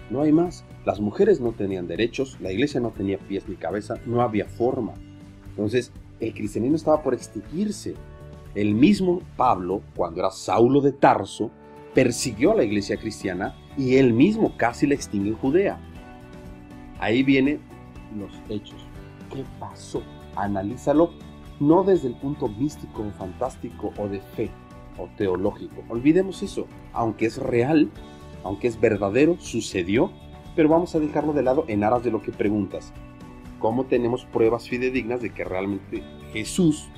Speaker 1: no hay más. Las mujeres no tenían derechos, la iglesia no tenía pies ni cabeza, no había forma. Entonces, el cristianismo estaba por extinguirse. El mismo Pablo, cuando era Saulo de Tarso, persiguió a la iglesia cristiana y él mismo casi la extingue en Judea. Ahí vienen los hechos. ¿Qué pasó? Analízalo no desde el punto místico o fantástico o de fe o teológico. Olvidemos eso. Aunque es real, aunque es verdadero, sucedió, pero vamos a dejarlo de lado en aras de lo que preguntas. ¿Cómo tenemos pruebas fidedignas de que realmente Jesús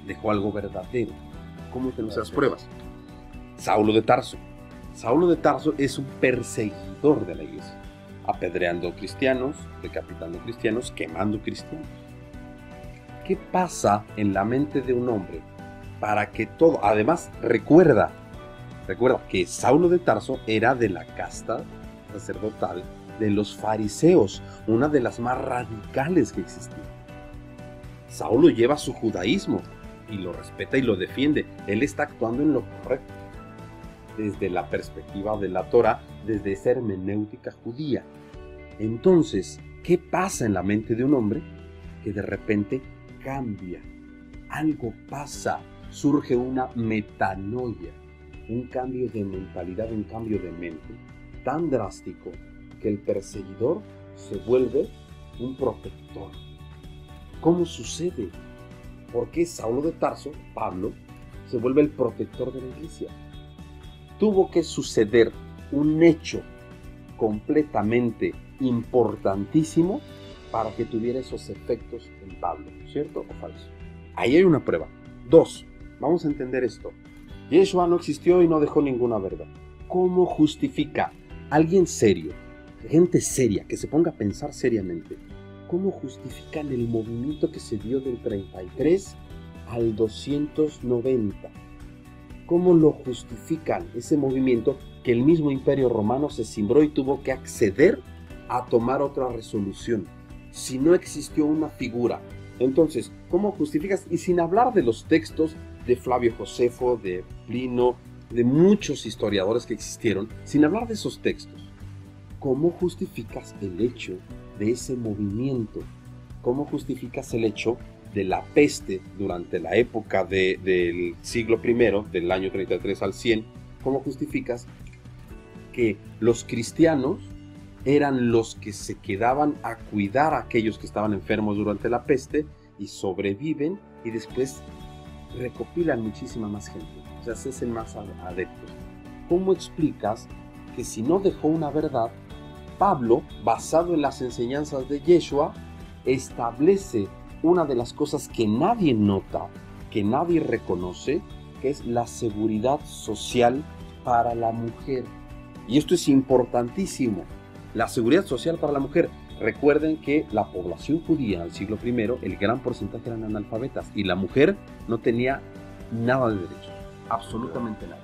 Speaker 1: dejó algo verdadero? ¿Cómo tenemos esas pruebas? Saulo de Tarso. Saulo de Tarso es un perseguidor de la iglesia, apedreando cristianos, decapitando cristianos, quemando cristianos. ¿Qué pasa en la mente de un hombre para que todo? Además, recuerda que Saulo de Tarso era de la casta sacerdotal de los fariseos, una de las más radicales que existía. Saulo lleva su judaísmo y lo respeta y lo defiende. Él está actuando en lo correcto, desde la perspectiva de la Torah, desde esa hermenéutica judía. Entonces, ¿qué pasa en la mente de un hombre que de repente cambia? Algo pasa, surge una metanoia, un cambio de mentalidad, un cambio de mente tan drástico que el perseguidor se vuelve un protector. ¿Cómo sucede? ¿Por qué Saulo de Tarso, Pablo, se vuelve el protector de la iglesia? Tuvo que suceder un hecho completamente importantísimo para que tuviera esos efectos en Pablo, ¿cierto o falso? Ahí hay una prueba. 2, vamos a entender esto. Yeshua no existió y no dejó ninguna verdad. ¿Cómo justifica alguien serio, gente seria, que se ponga a pensar seriamente, cómo justifican el movimiento que se dio del 33 al 290? ¿Cómo lo justifican ese movimiento que el mismo Imperio Romano se cimbró y tuvo que acceder a tomar otra resolución? Si no existió una figura. Entonces, ¿cómo justificas? Y sin hablar de los textos de Flavio Josefo, de Plino, de muchos historiadores que existieron, sin hablar de esos textos, ¿cómo justificas el hecho de ese movimiento? ¿Cómo justificas el hecho de la peste durante la época del siglo I, del año 33 al 100? ¿Cómo justificas que los cristianos eran los que se quedaban a cuidar a aquellos que estaban enfermos durante la peste y sobreviven y después recopilan muchísima más gente? O sea, se hacen más adeptos. ¿Cómo explicas que si no dejó una verdad, Pablo, basado en las enseñanzas de Yeshua, establece una de las cosas que nadie nota, que nadie reconoce, que es la seguridad social para la mujer? Y esto es importantísimo. la seguridad social para la mujer. Recuerden que la población judía al siglo I, el gran porcentaje eran analfabetas y la mujer no tenía nada de derechos, absolutamente nada.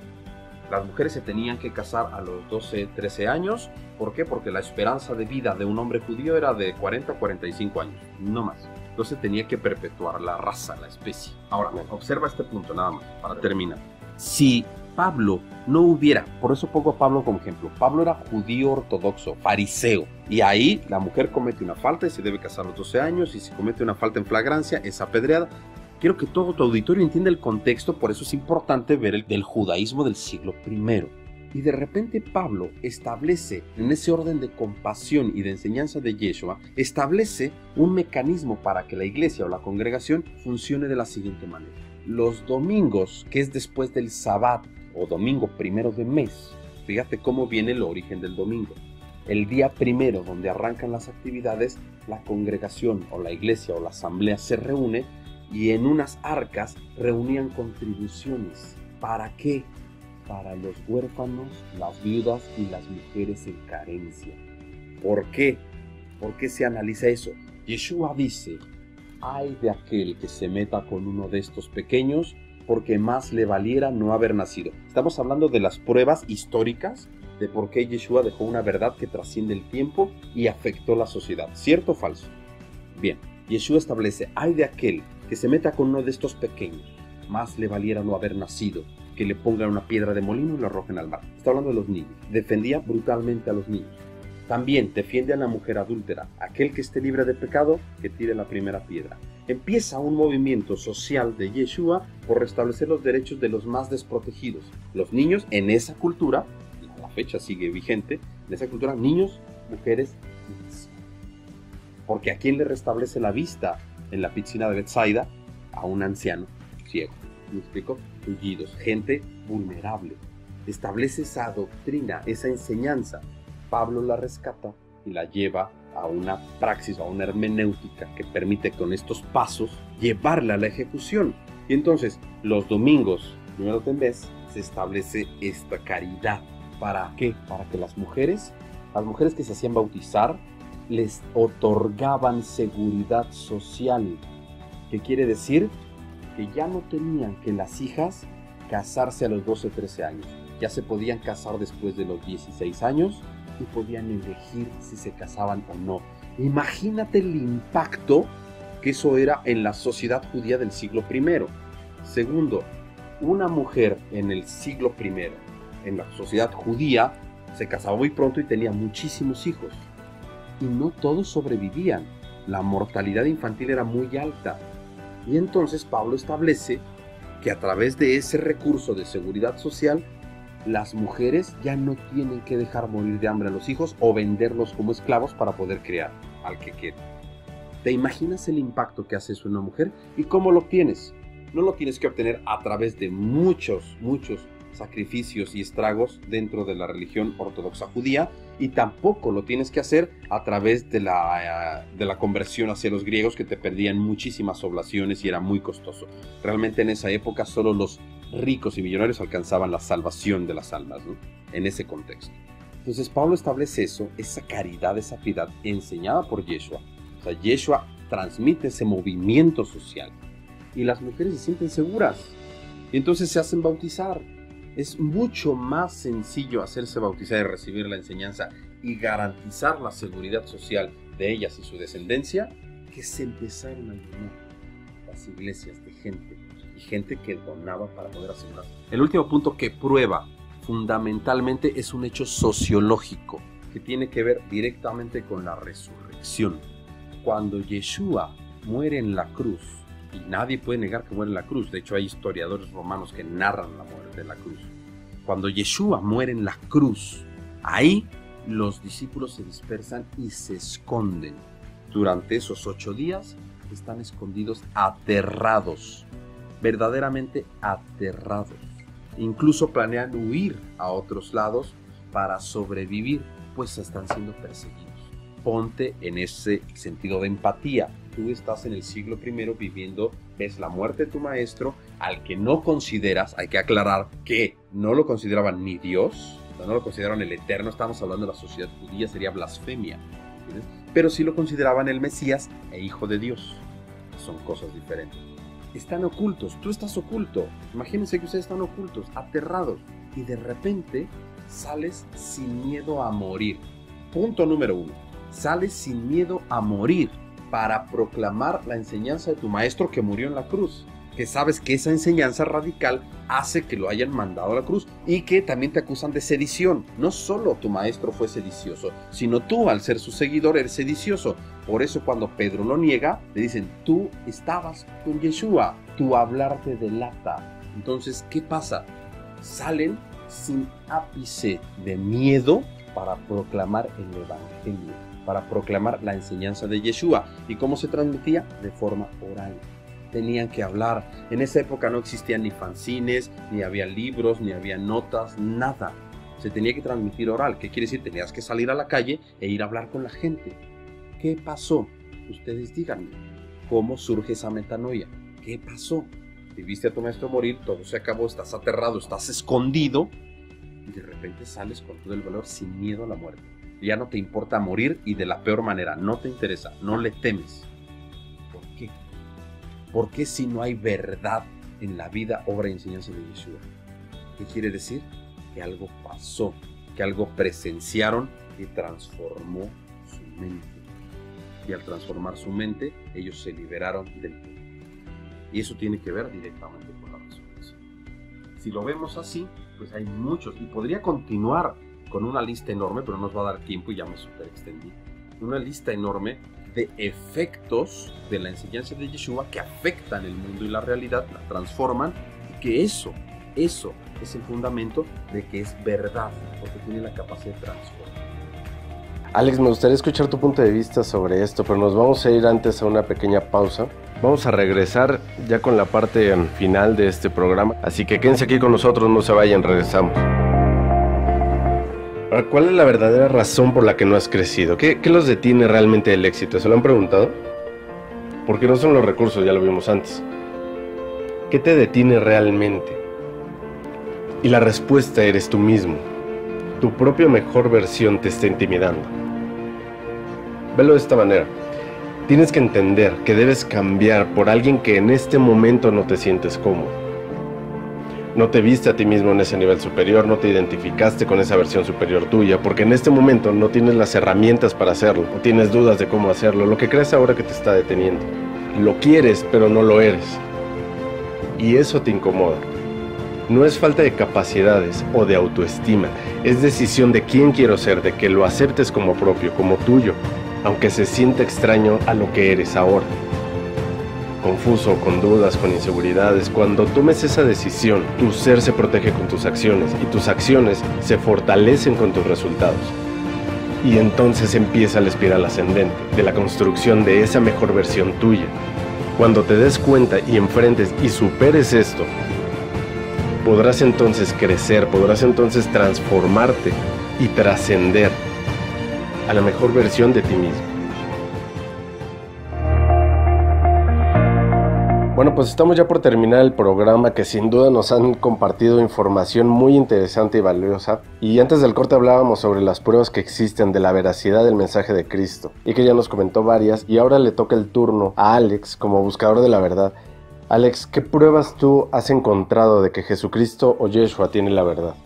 Speaker 1: Las mujeres se tenían que casar a los 12, 13 años. ¿Por qué? Porque la esperanza de vida de un hombre judío era de 40 a 45 años, no más. Entonces tenía que perpetuar la raza, la especie. Ahora, observa este punto nada más, para terminar. Si Pablo no hubiera, por eso pongo a Pablo como ejemplo, Pablo era judío ortodoxo, fariseo, y ahí la mujer comete una falta y se debe casar a los 12 años, y si comete una falta en flagrancia es apedreada. Quiero que todo tu auditorio entienda el contexto, por eso es importante ver el del judaísmo del siglo I. Y de repente Pablo establece, en ese orden de compasión y de enseñanza de Yeshua, establece un mecanismo para que la iglesia o la congregación funcione de la siguiente manera. Los domingos, que es después del Sabbat, o domingo primero de mes, fíjate cómo viene el origen del domingo. El día primero, donde arrancan las actividades, la congregación o la iglesia o la asamblea se reúne y en unas arcas reunían contribuciones. ¿Para qué? Para los huérfanos, las viudas y las mujeres en carencia. ¿Por qué? ¿Por qué se analiza eso? Yeshua dice, ay de aquel que se meta con uno de estos pequeños, porque más le valiera no haber nacido. Estamos hablando de las pruebas históricas de por qué Yeshua dejó una verdad que trasciende el tiempo y afectó la sociedad. ¿Cierto o falso? Bien, Yeshua establece, ay de aquel que se meta con uno de estos pequeños, más le valiera no haber nacido, que le pongan una piedra de molino y lo arrojen al mar. Está hablando de los niños. Defendía brutalmente a los niños. También defiende a la mujer adúltera. Aquel que esté libre de pecado, que tire la primera piedra. Empieza un movimiento social de Yeshua por restablecer los derechos de los más desprotegidos. Los niños en esa cultura, a la fecha sigue vigente, en esa cultura, niños, mujeres y niños. Porque ¿a quién le restablece la vista en la piscina de Betsaida? A un anciano ciego. ¿Me explico? Tullidos, gente vulnerable. Establece esa doctrina, esa enseñanza. Pablo la rescata y la lleva a una praxis, a una hermenéutica que permite con estos pasos llevarla a la ejecución. Y entonces, los domingos, primero de mes, se establece esta caridad. ¿Para qué? Para que las mujeres que se hacían bautizar, les otorgaban seguridad social. ¿Qué quiere decir? Que ya no tenían que las hijas casarse a los 12 o 13 años. Ya se podían casar después de los 16 años y podían elegir si se casaban o no. Imagínate el impacto que eso era en la sociedad judía del siglo I. Segundo, una mujer en el siglo I, en la sociedad judía, se casaba muy pronto y tenía muchísimos hijos. Y no todos sobrevivían. La mortalidad infantil era muy alta. Y entonces Pablo establece que a través de ese recurso de seguridad social, las mujeres ya no tienen que dejar morir de hambre a los hijos o venderlos como esclavos para poder criar al que quiera. ¿Te imaginas el impacto que hace eso en una mujer? ¿Y cómo lo obtienes? No lo tienes que obtener a través de muchos sacrificios y estragos dentro de la religión ortodoxa judía, y tampoco lo tienes que hacer a través de la conversión hacia los griegos, que te perdían muchísimas oblaciones y era muy costoso. Realmente en esa época solo los ricos y millonarios alcanzaban la salvación de las almas, ¿no? En ese contexto. Entonces Pablo establece eso, esa caridad, esa piedad enseñada por Yeshua. O sea, Yeshua transmite ese movimiento social y las mujeres se sienten seguras y entonces se hacen bautizar. Es mucho más sencillo hacerse bautizar y recibir la enseñanza y garantizar la seguridad social de ellas y su descendencia, que se empezaron a llenar las iglesias de gente, y gente que donaba para poder asegurar. El último punto que prueba fundamentalmente es un hecho sociológico que tiene que ver directamente con la resurrección. Cuando Yeshua muere en la cruz, y nadie puede negar que muere en la cruz, de hecho hay historiadores romanos que narran la muerte de la cruz. Cuando Yeshua muere en la cruz, ahí los discípulos se dispersan y se esconden. Durante esos 8 días están escondidos aterrados, verdaderamente aterrados. Incluso planean huir a otros lados para sobrevivir, pues están siendo perseguidos. Ponte en ese sentido de empatía. Tú estás en el siglo I viviendo, ves la muerte de tu maestro, al que no consideras, hay que aclarar que no lo consideraban ni Dios, no lo consideraron el eterno, estamos hablando de la sociedad judía, sería blasfemia, ¿entiendes? Pero sí lo consideraban el Mesías e hijo de Dios. Son cosas diferentes. Están ocultos, tú estás oculto. Imagínense que ustedes están ocultos, aterrados, y de repente sales sin miedo a morir. Punto número 1. Sales sin miedo a morir para proclamar la enseñanza de tu maestro que murió en la cruz. Que sabes que esa enseñanza radical hace que lo hayan mandado a la cruz y que también te acusan de sedición. No solo tu maestro fue sedicioso, sino tú, al ser su seguidor, eres sedicioso. Por eso cuando Pedro lo niega, le dicen, tú estabas con Yeshua, tu hablar te delata. Entonces, ¿qué pasa? Salen sin ápice de miedo para proclamar el evangelio, para proclamar la enseñanza de Yeshua. ¿Y cómo se transmitía? De forma oral. Tenían que hablar. En esa época no existían ni fanzines, ni había libros, ni había notas, nada. Se tenía que transmitir oral. ¿Qué quiere decir? Tenías que salir a la calle e ir a hablar con la gente. ¿Qué pasó? Ustedes díganme. ¿Cómo surge esa metanoia? ¿Qué pasó? Te viste a tu maestro morir, todo se acabó, estás aterrado, estás escondido y de repente sales con todo el valor sin miedo a la muerte. Ya no te importa morir y de la peor manera. No te interesa, no le temes. ¿Por qué? ¿Por qué si no hay verdad en la vida, obra y enseñanza de Yeshua? ¿Qué quiere decir? Que algo pasó, que algo presenciaron que transformó su mente. Y al transformar su mente, ellos se liberaron del pecado. Y eso tiene que ver directamente con la resurrección. Si lo vemos así, pues hay muchos. Y podría continuar con una lista enorme, pero no nos va a dar tiempo y ya me super extendí. Una lista enorme de efectos de la enseñanza de Yeshua que afectan el mundo y la realidad, la transforman, y que eso es el fundamento de que es verdad, porque tiene la capacidad de transformar.
Speaker 3: Alex, me gustaría escuchar tu punto de vista sobre esto, pero nos vamos a ir antes a una pequeña pausa. Vamos a regresar ya con la parte final de este programa, así que quédense aquí con nosotros, no se vayan, regresamos. Ahora, ¿cuál es la verdadera razón por la que no has crecido? ¿Qué los detiene realmente del éxito? ¿Se lo han preguntado? Porque no son los recursos, ya lo vimos antes. ¿Qué te detiene realmente? Y la respuesta eres tú mismo. Tu propia mejor versión te está intimidando. Velo de esta manera. Tienes que entender que debes cambiar por alguien que en este momento no te sientes cómodo. No te viste a ti mismo en ese nivel superior, no te identificaste con esa versión superior tuya, porque en este momento no tienes las herramientas para hacerlo, o tienes dudas de cómo hacerlo, lo que crees ahora que te está deteniendo. Lo quieres, pero no lo eres. Y eso te incomoda. No es falta de capacidades o de autoestima, es decisión de quién quiero ser, de que lo aceptes como propio, como tuyo, aunque se sienta extraño a lo que eres ahora. Confuso, con dudas, con inseguridades, cuando tomes esa decisión, tu ser se protege con tus acciones y tus acciones se fortalecen con tus resultados. Y entonces empieza la espiral ascendente de la construcción de esa mejor versión tuya. Cuando te des cuenta y enfrentes y superes esto, podrás entonces crecer, podrás entonces transformarte y trascender a la mejor versión de ti mismo. Bueno, pues estamos ya por terminar el programa, que sin duda nos han compartido información muy interesante y valiosa. Y antes del corte hablábamos sobre las pruebas que existen de la veracidad del mensaje de Cristo, y que ya nos comentó varias, y ahora le toca el turno a Alex como buscador de la verdad. Alex, ¿qué pruebas tú has encontrado de que Jesucristo o Yeshua tiene la verdad?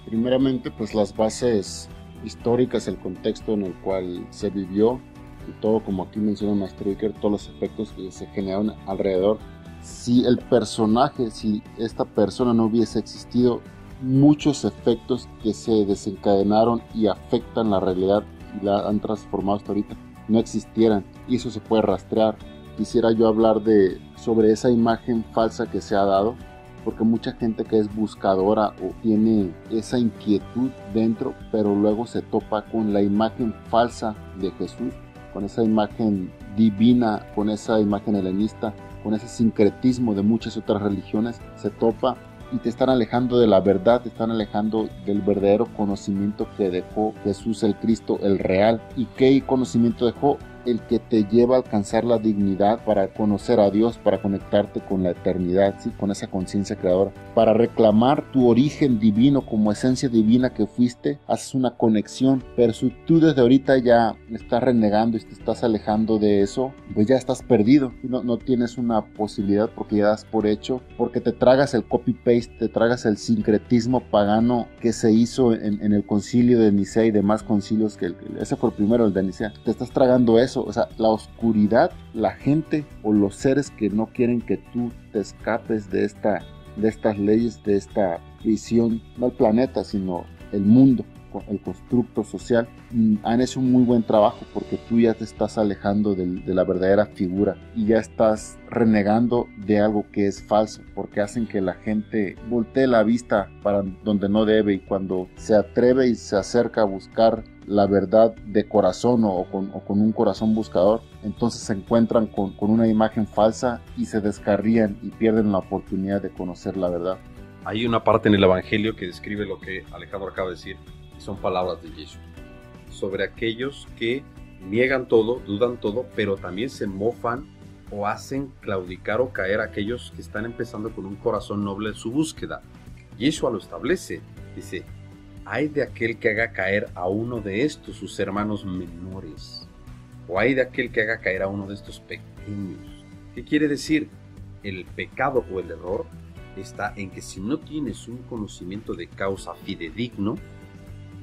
Speaker 2: Primeramente, pues las bases históricas, el contexto en el cual se vivió, y todo, como aquí menciona Maestro Iker, todos los efectos que se generaron alrededor. Si el personaje, si esta persona no hubiese existido, muchos efectos que se desencadenaron y afectan la realidad y la han transformado hasta ahorita no existieran, y eso se puede rastrear. Quisiera yo hablar sobre esa imagen falsa que se ha dado, porque mucha gente que es buscadora o tiene esa inquietud dentro, pero luego se topa con la imagen falsa de Jesús, con esa imagen divina, con esa imagen helenista, con ese sincretismo de muchas otras religiones, se topa y te están alejando de la verdad, te están alejando del verdadero conocimiento que dejó Jesús el Cristo, el real. ¿Y qué conocimiento dejó? el que te lleva a alcanzar la dignidad para conocer a Dios, para conectarte con la eternidad, ¿sí? Con esa conciencia creadora, para reclamar tu origen divino como esencia divina que fuiste, haces una conexión. Pero si tú desde ahorita ya estás renegando y te estás alejando de eso, pues ya estás perdido y no tienes una posibilidad, porque ya das por hecho, porque te tragas el copy-paste, te tragas el sincretismo pagano que se hizo en el concilio de Nicea y demás concilios, ese fue el primero, el de Nicea. Te estás tragando eso, o sea, la oscuridad, la gente o los seres que no quieren que tú te escapes de estas leyes, de esta visión, no el planeta, sino el mundo, el constructo social, han hecho un muy buen trabajo, porque tú ya te estás alejando de la verdadera figura y ya estás renegando de algo que es falso, porque hacen que la gente voltee la vista para donde no debe, y cuando se atreve y se acerca a buscar la verdad de corazón o con un corazón buscador, entonces se encuentran con una imagen falsa y se descarrían y pierden la oportunidad de conocer la verdad.
Speaker 1: Hay una parte en el Evangelio que describe lo que Alejandro acaba de decir. Son palabras de Yeshua sobre aquellos que niegan todo, dudan todo, pero también se mofan o hacen claudicar o caer a aquellos que están empezando con un corazón noble en su búsqueda. Yeshua lo establece, dice: hay de aquel que haga caer a uno de estos sus hermanos menores, o hay de aquel que haga caer a uno de estos pequeños. ¿Qué quiere decir? El pecado o el error está en que si no tienes un conocimiento de causa fidedigno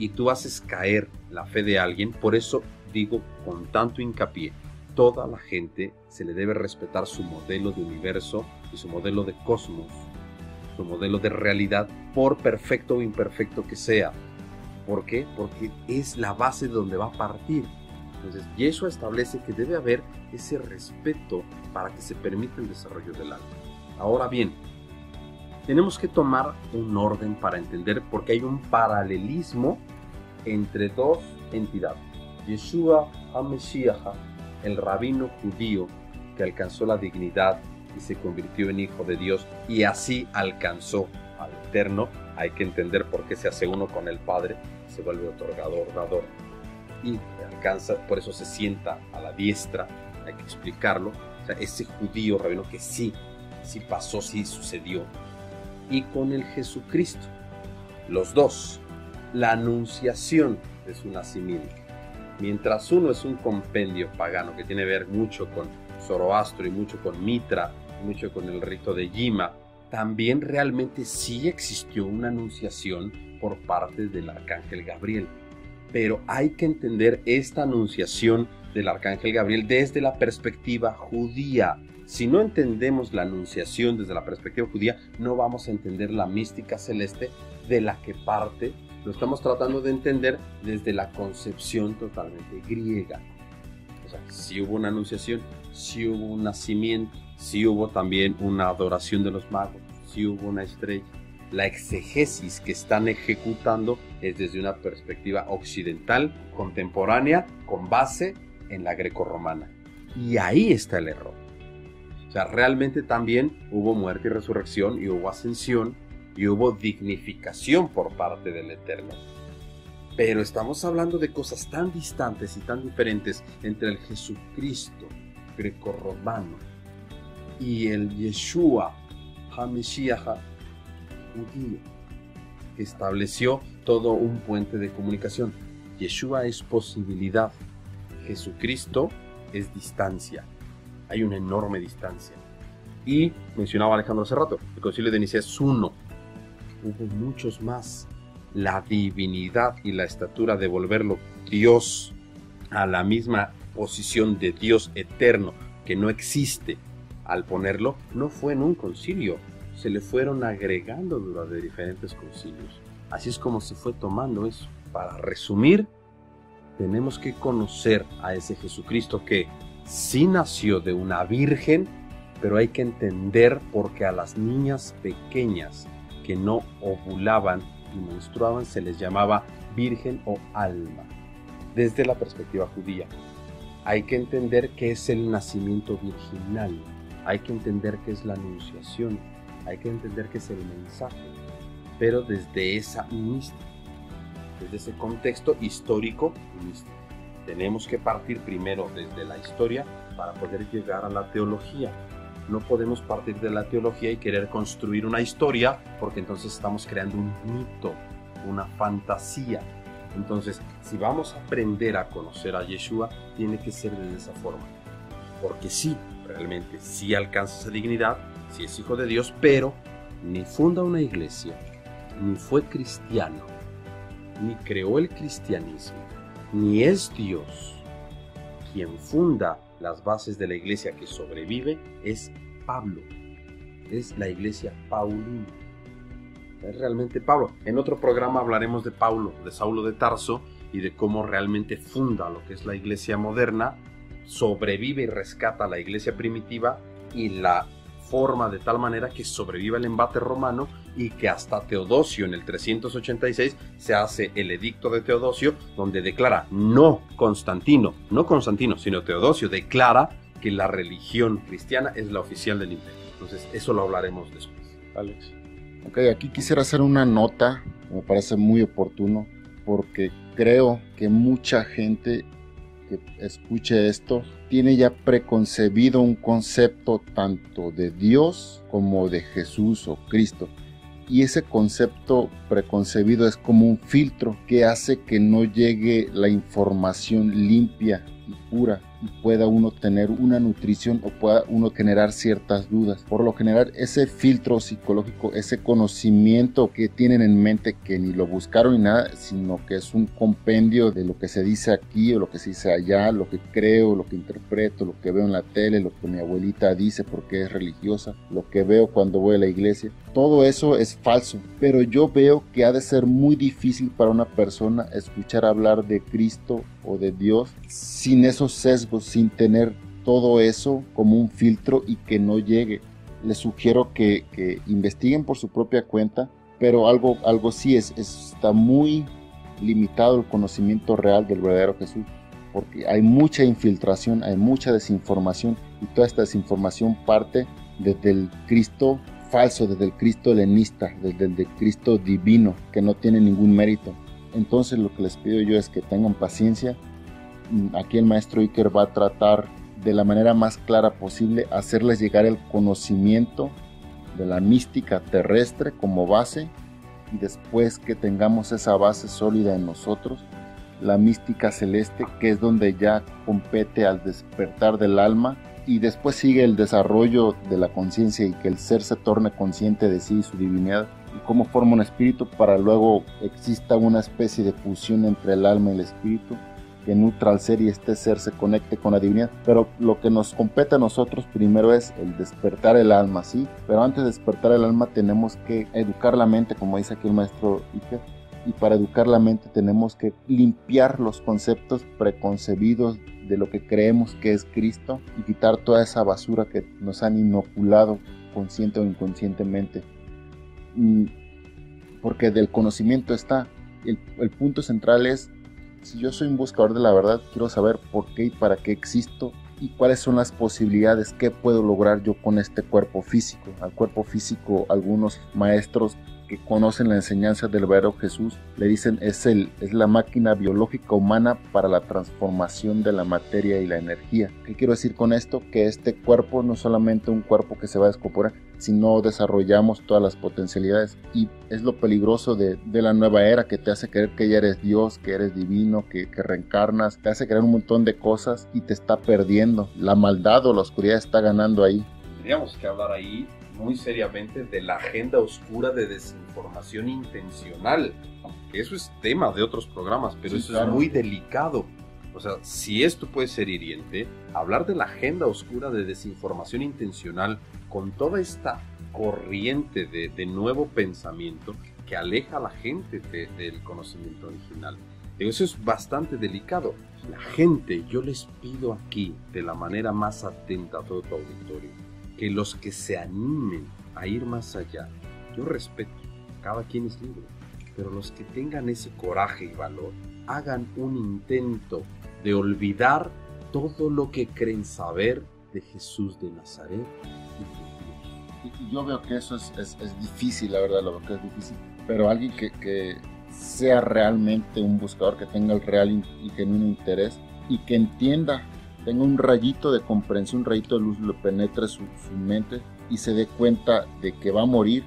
Speaker 1: y tú haces caer la fe de alguien, por eso digo con tanto hincapié, toda la gente se le debe respetar su modelo de universo y su modelo de cosmos, su modelo de realidad, por perfecto o imperfecto que sea. ¿Por qué? Porque es la base de donde va a partir. Entonces, Yeshua establece que debe haber ese respeto para que se permita el desarrollo del alma. Ahora bien, tenemos que tomar un orden para entender, porque hay un paralelismo entre dos entidades. Yeshua HaMashiach, el rabino judío que alcanzó la dignidad y se convirtió en hijo de Dios y así alcanzó al Eterno. Hay que entender por qué se hace uno con el Padre, se vuelve otorgador, dador, y alcanza, por eso se sienta a la diestra. Hay que explicarlo. O sea, ese judío rabino que sí pasó, sí sucedió. Y con el Jesucristo, los dos, la anunciación de su nacimiento. Mientras uno es un compendio pagano que tiene que ver mucho con Zoroastro y mucho con Mitra, y mucho con el rito de Yima, también realmente sí existió una anunciación por parte del arcángel Gabriel. Pero hay que entender esta anunciación del arcángel Gabriel desde la perspectiva judía. Si no entendemos la anunciación desde la perspectiva judía, no vamos a entender la mística celeste de la que parte. Lo estamos tratando de entender desde la concepción totalmente griega. O sea, sí hubo una anunciación, sí hubo un nacimiento, sí hubo también una adoración de los magos, sí hubo una estrella. La exegesis que están ejecutando es desde una perspectiva occidental, contemporánea, con base en la grecorromana. Y ahí está el error. O sea, realmente también hubo muerte y resurrección, y hubo ascensión, y hubo dignificación por parte del Eterno. Pero estamos hablando de cosas tan distantes y tan diferentes entre el Jesucristo grecorromano y el Yeshua HaMashiach judío, que estableció todo un puente de comunicación. Yeshua es posibilidad, Jesucristo es distancia. Hay una enorme distancia. Y mencionaba Alejandro hace rato, el concilio de Nicea es uno. Hubo muchos más. La divinidad y la estatura de volverlo Dios a la misma posición de Dios eterno, que no existe, al ponerlo, no fue en un concilio. Se le fueron agregando durante diferentes concilios. Así es como se fue tomando eso. Para resumir, tenemos que conocer a ese Jesucristo que sí nació de una virgen, pero hay que entender por qué a las niñas pequeñas que no ovulaban y menstruaban se les llamaba virgen o alma. Desde la perspectiva judía, hay que entender qué es el nacimiento virginal, hay que entender qué es la anunciación, hay que entender qué es el mensaje, pero desde esa mística, desde ese contexto histórico y místico. tenemos que partir primero desde la historia para poder llegar a la teología. No podemos partir de la teología y querer construir una historia, porque entonces estamos creando un mito, una fantasía. Entonces, si vamos a aprender a conocer a Yeshua, tiene que ser de esa forma. Porque sí, realmente, sí alcanza esa dignidad, sí es hijo de Dios, pero ni funda una iglesia, ni fue cristiano, ni creó el cristianismo, ni es Dios. Quien funda las bases de la iglesia que sobrevive es Pablo, es la iglesia paulina. Es realmente Pablo. En otro programa hablaremos de Pablo, de Saulo de Tarso, y de cómo realmente funda lo que es la iglesia moderna, sobrevive y rescata la iglesia primitiva y la forma de tal manera que sobreviva el embate romano, y que hasta Teodosio en el 386 se hace el edicto de Teodosio, donde declara, no Constantino, sino Teodosio declara que la religión cristiana es la oficial del imperio. Entonces eso lo hablaremos después. Alex.
Speaker 2: Ok, aquí quisiera hacer una nota, me parece muy oportuno, porque creo que mucha gente que escuche esto tiene ya preconcebido un concepto tanto de Dios como de Jesús o Cristo. Y ese concepto preconcebido es como un filtro que hace que no llegue la información limpia y pura y pueda uno tener una nutrición o pueda uno generar ciertas dudas. Por lo general, ese filtro psicológico, ese conocimiento que tienen en mente, que ni lo buscaron ni nada, sino que es un compendio de lo que se dice aquí o lo que se dice allá, lo que creo, lo que interpreto, lo que veo en la tele, lo que mi abuelita dice porque es religiosa, lo que veo cuando voy a la iglesia. Todo eso es falso, pero yo veo que ha de ser muy difícil para una persona escuchar hablar de Cristo o de Dios sin esos sesgos, sin tener todo eso como un filtro y que no llegue. Les sugiero que investiguen por su propia cuenta, pero algo sí está muy limitado el conocimiento real del verdadero Jesús, porque hay mucha infiltración, hay mucha desinformación, y toda esta desinformación parte desde el Cristo falso, desde el Cristo helenista, desde el de Cristo divino, que no tiene ningún mérito. Entonces lo que les pido yo es que tengan paciencia. Aquí el maestro Iker va a tratar de la manera más clara posible hacerles llegar el conocimiento de la mística terrestre como base, y después que tengamos esa base sólida en nosotros, la mística celeste, que es donde ya compete al despertar del alma, y después sigue el desarrollo de la conciencia y que el ser se torne consciente de sí y su divinidad, y cómo forma un espíritu para luego exista una especie de fusión entre el alma y el espíritu que nutra al ser y este ser se conecte con la divinidad. Pero lo que nos compete a nosotros primero es el despertar el alma, ¿sí? Pero antes de despertar el alma tenemos que educar la mente, como dice aquí el maestro Iker, y para educar la mente tenemos que limpiar los conceptos preconcebidos de lo que creemos que es Cristo y quitar toda esa basura que nos han inoculado consciente o inconscientemente. Porque del conocimiento está, el punto central es: si yo soy un buscador de la verdad, quiero saber por qué y para qué existo y cuáles son las posibilidades, qué puedo lograr yo con este cuerpo físico. Al cuerpo físico, algunos maestros que conocen la enseñanza del verdadero Jesús le dicen es la máquina biológica humana para la transformación de la materia y la energía. ¿Qué quiero decir con esto? Que este cuerpo no es solamente un cuerpo que se va a descomponer, sino desarrollamos todas las potencialidades, y es lo peligroso de la nueva era, que te hace creer que ya eres Dios, que eres divino, que reencarnas, te hace creer un montón de cosas y te está perdiendo. La maldad o la oscuridad está ganando ahí.
Speaker 1: Tendríamos que hablar ahí muy seriamente de la agenda oscura de desinformación intencional, que eso es tema de otros programas, pero sí, eso claro, es muy delicado. O sea, si esto puede ser hiriente, hablar de la agenda oscura de desinformación intencional con toda esta corriente de nuevo pensamiento que aleja a la gente del conocimiento original. Eso es bastante delicado. La gente, yo les pido aquí, de la manera más atenta a todo tu auditorio, que los que se animen a ir más allá, yo respeto, cada quien es libre, pero los que tengan ese coraje y valor, hagan un intento de olvidar todo lo que creen saber de Jesús de Nazaret y de Dios.
Speaker 2: Y yo veo que eso es difícil, la verdad, lo veo que es difícil, pero alguien que sea realmente un buscador, que tenga el real y genuino interés, y que entienda, tenga un rayito de comprensión, un rayito de luz, lo penetre su mente y se dé cuenta de que va a morir,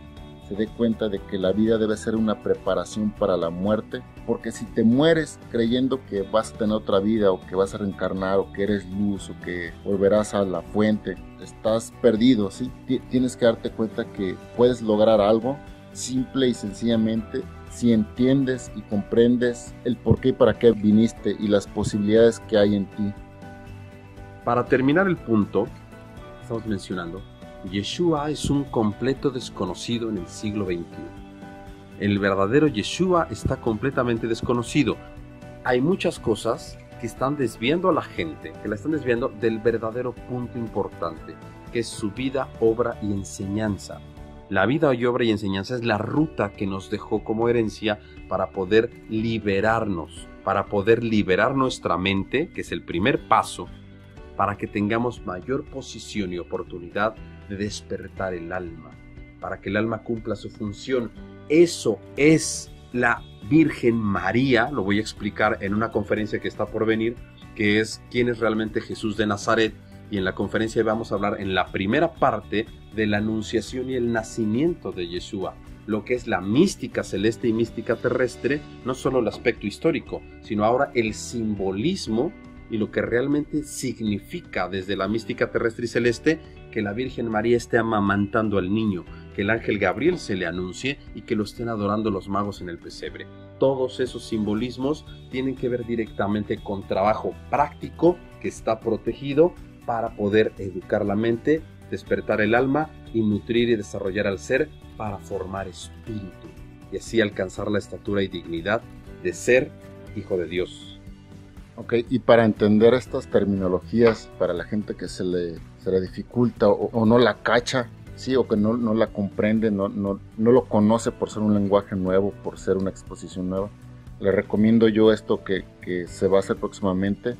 Speaker 2: se dé cuenta de que la vida debe ser una preparación para la muerte, porque si te mueres creyendo que vas a tener otra vida o que vas a reencarnar o que eres luz o que volverás a la fuente, estás perdido, ¿sí? Tienes que darte cuenta que puedes lograr algo simple y sencillamente si entiendes y comprendes el por qué y para qué viniste y las posibilidades que hay en ti.
Speaker 1: Para terminar el punto que estamos mencionando, Yeshua es un completo desconocido en el siglo XXI. El verdadero Yeshua está completamente desconocido. Hay muchas cosas que están desviando a la gente, que la están desviando del verdadero punto importante, que es su vida, obra y enseñanza. La vida y obra y enseñanza es la ruta que nos dejó como herencia para poder liberarnos, para poder liberar nuestra mente, que es el primer paso, para que tengamos mayor posición y oportunidad de despertar el alma, para que el alma cumpla su función. Eso es la Virgen María, lo voy a explicar en una conferencia que está por venir, que es quién es realmente Jesús de Nazaret, y en la conferencia vamos a hablar en la primera parte de la anunciación y el nacimiento de Yeshua, lo que es la mística celeste y mística terrestre, no solo el aspecto histórico, sino ahora el simbolismo y lo que realmente significa desde la mística terrestre y celeste que la Virgen María esté amamantando al niño, que el ángel Gabriel se le anuncie y que lo estén adorando los magos en el pesebre. Todos esos simbolismos tienen que ver directamente con trabajo práctico que está protegido para poder educar la mente, despertar el alma y nutrir y desarrollar al ser para formar espíritu y así alcanzar la estatura y dignidad de ser hijo de Dios.
Speaker 2: Ok, y para entender estas terminologías, para la gente que se le dificulta o no la cacha, sí, o que no la comprende, no lo conoce por ser un lenguaje nuevo, por ser una exposición nueva, le recomiendo yo esto que se va a hacer próximamente,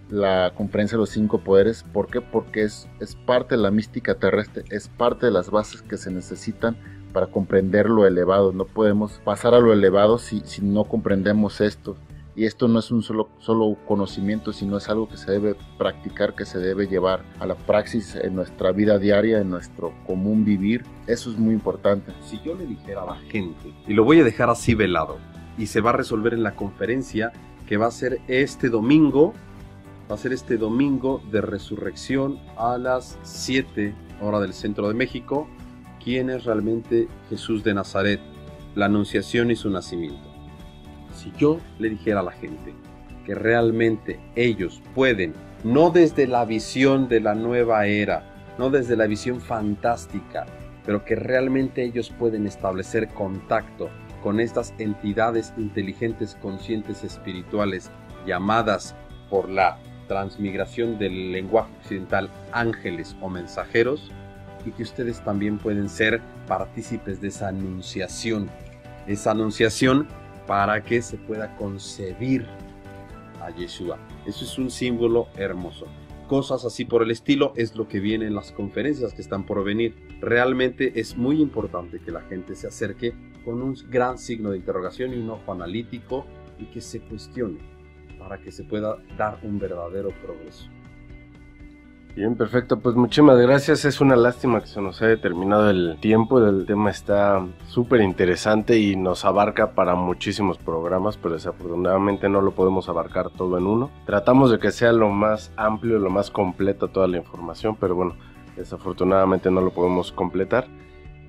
Speaker 2: la conferencia de los 5 poderes. ¿Por qué? Porque es parte de la mística terrestre, es parte de las bases que se necesitan para comprender lo elevado. No podemos pasar a lo elevado si no comprendemos esto. Y esto no es un solo conocimiento, sino es algo que se debe practicar, que se debe llevar a la praxis en nuestra vida diaria, en nuestro común vivir. Eso es muy importante.
Speaker 1: Si yo le dijera a la gente, y lo voy a dejar así velado, y se va a resolver en la conferencia que va a ser este domingo de resurrección a las 7 hora del centro de México, quién es realmente Jesús de Nazaret, la anunciación y su nacimiento. Si yo le dijera a la gente que realmente ellos pueden, no desde la visión de la nueva era, no desde la visión fantástica, pero que realmente ellos pueden establecer contacto con estas entidades inteligentes, conscientes, espirituales, llamadas por la transmigración del lenguaje occidental ángeles o mensajeros, y que ustedes también pueden ser partícipes de esa anunciación para que se pueda concebir a Yeshua. Eso es un símbolo hermoso. Cosas así por el estilo es lo que viene en las conferencias que están por venir. Realmente es muy importante que la gente se acerque con un gran signo de interrogación y un ojo analítico y que se cuestione para que se pueda dar un verdadero progreso.
Speaker 3: Bien, perfecto, pues muchísimas gracias. Es una lástima que se nos haya terminado el tiempo. El tema está súper interesante y nos abarca para muchísimos programas, pero desafortunadamente no lo podemos abarcar todo en uno. Tratamos de que sea lo más amplio, lo más completo toda la información, pero bueno, desafortunadamente no lo podemos completar.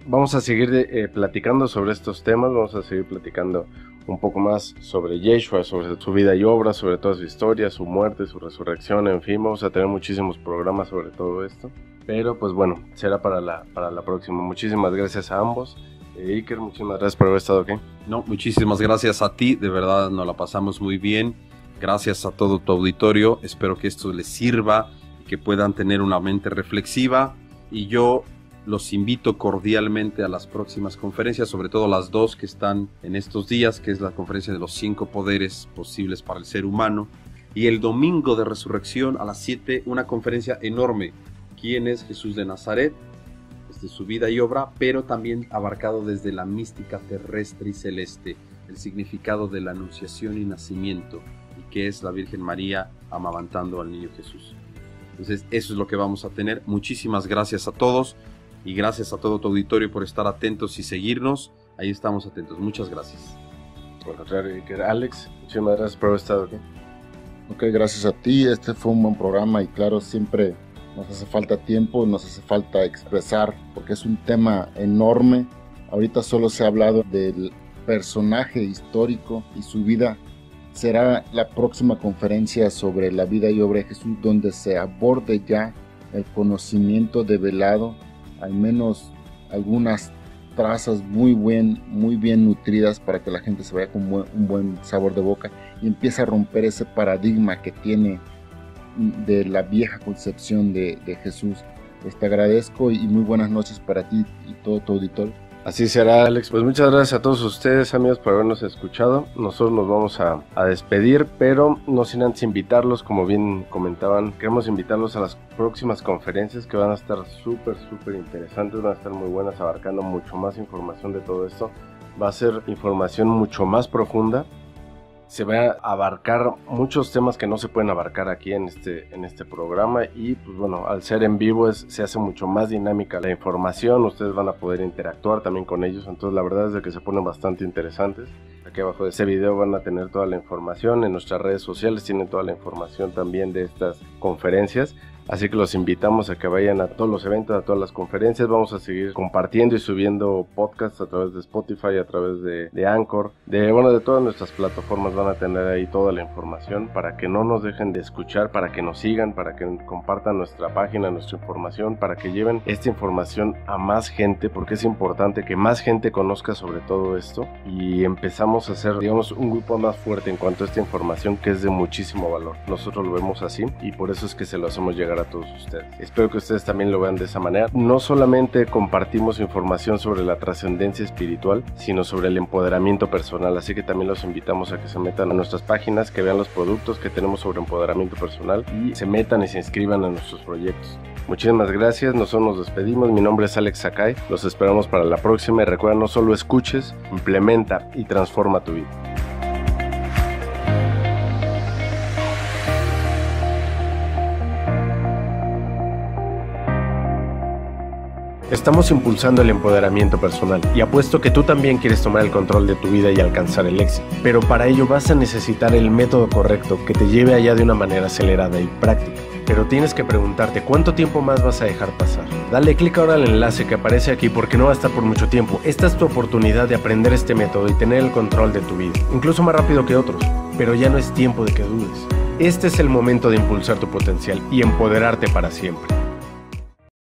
Speaker 3: Vamos a seguir platicando sobre estos temas, vamos a seguir platicando un poco más sobre Yeshua, sobre su vida y obra, sobre toda su historia, su muerte, su resurrección, en fin, vamos a tener muchísimos programas sobre todo esto. Pero pues bueno, será para la próxima. Muchísimas gracias a ambos. Iker, muchísimas gracias por haber estado aquí.
Speaker 1: No, muchísimas gracias a ti, de verdad nos la pasamos muy bien. Gracias a todo tu auditorio, espero que esto les sirva, que puedan tener una mente reflexiva, y yo los invito cordialmente a las próximas conferencias, sobre todo las 2 que están en estos días, que es la conferencia de los 5 poderes posibles para el ser humano, y el domingo de resurrección a las 7, una conferencia enorme, ¿quién es Jesús de Nazaret? Desde su vida y obra, pero también abarcado desde la mística terrestre y celeste, el significado de la anunciación y nacimiento, y que es la Virgen María amamantando al niño Jesús. Entonces eso es lo que vamos a tener. Muchísimas gracias a todos y gracias a todo tu auditorio por estar atentos y seguirnos. Ahí estamos atentos. Muchas gracias.
Speaker 3: Por contrario, Alex, muchísimas gracias por haber estado aquí.
Speaker 2: Ok, gracias a ti. Este fue un buen programa y claro, siempre nos hace falta tiempo, nos hace falta expresar, porque es un tema enorme. Ahorita solo se ha hablado del personaje histórico y su vida. Será la próxima conferencia sobre la vida y obra de Jesús, donde se aborde ya el conocimiento develado, al menos algunas trazas muy bien nutridas para que la gente se vaya con un buen sabor de boca y empiece a romper ese paradigma que tiene de la vieja concepción de Jesús. Te agradezco y muy buenas noches para ti y todo tu auditorio.
Speaker 3: Así será, Alex. Pues muchas gracias a todos ustedes, amigos, por habernos escuchado. Nosotros nos vamos a despedir, pero no sin antes invitarlos, como bien comentaban, queremos invitarlos a las próximas conferencias que van a estar súper interesantes, van a estar muy buenas, abarcando mucho más información de todo esto. Va a ser información mucho más profunda. Se va a abarcar muchos temas que no se pueden abarcar aquí en este programa y pues bueno, al ser en vivo se hace mucho más dinámica la información, ustedes van a poder interactuar también con ellos, entonces la verdad es de que se ponen bastante interesantes. Aquí abajo de este video van a tener toda la información, en nuestras redes sociales tienen toda la información también de estas conferencias. Así que los invitamos a que vayan a todos los eventos, a todas las conferencias. Vamos a seguir compartiendo y subiendo podcasts a través de Spotify, a través de Anchor, de todas nuestras plataformas. Van a tener ahí toda la información para que no nos dejen de escuchar, para que nos sigan, para que compartan nuestra página, nuestra información, para que lleven esta información a más gente, porque es importante que más gente conozca sobre todo esto y empezamos a hacer, digamos, un grupo más fuerte en cuanto a esta información que es de muchísimo valor. Nosotros lo vemos así y por eso es que se lo hacemos llegar a todos ustedes. Espero que ustedes también lo vean de esa manera. No solamente compartimos información sobre la trascendencia espiritual, sino sobre el empoderamiento personal, así que también los invitamos a que se metan a nuestras páginas, que vean los productos que tenemos sobre empoderamiento personal y se metan y se inscriban a nuestros proyectos. Muchísimas gracias, nosotros nos despedimos. Mi nombre es Alex Sakai, los esperamos para la próxima y recuerda, no solo escuches, implementa y transforma tu vida. Estamos impulsando el empoderamiento personal y apuesto que tú también quieres tomar el control de tu vida y alcanzar el éxito. Pero para ello vas a necesitar el método correcto que te lleve allá de una manera acelerada y práctica. Pero tienes que preguntarte cuánto tiempo más vas a dejar pasar. Dale clic ahora al enlace que aparece aquí porque no va a estar por mucho tiempo. Esta es tu oportunidad de aprender este método y tener el control de tu vida, incluso más rápido que otros. Pero ya no es tiempo de que dudes. Este es el momento de impulsar tu potencial y empoderarte para siempre.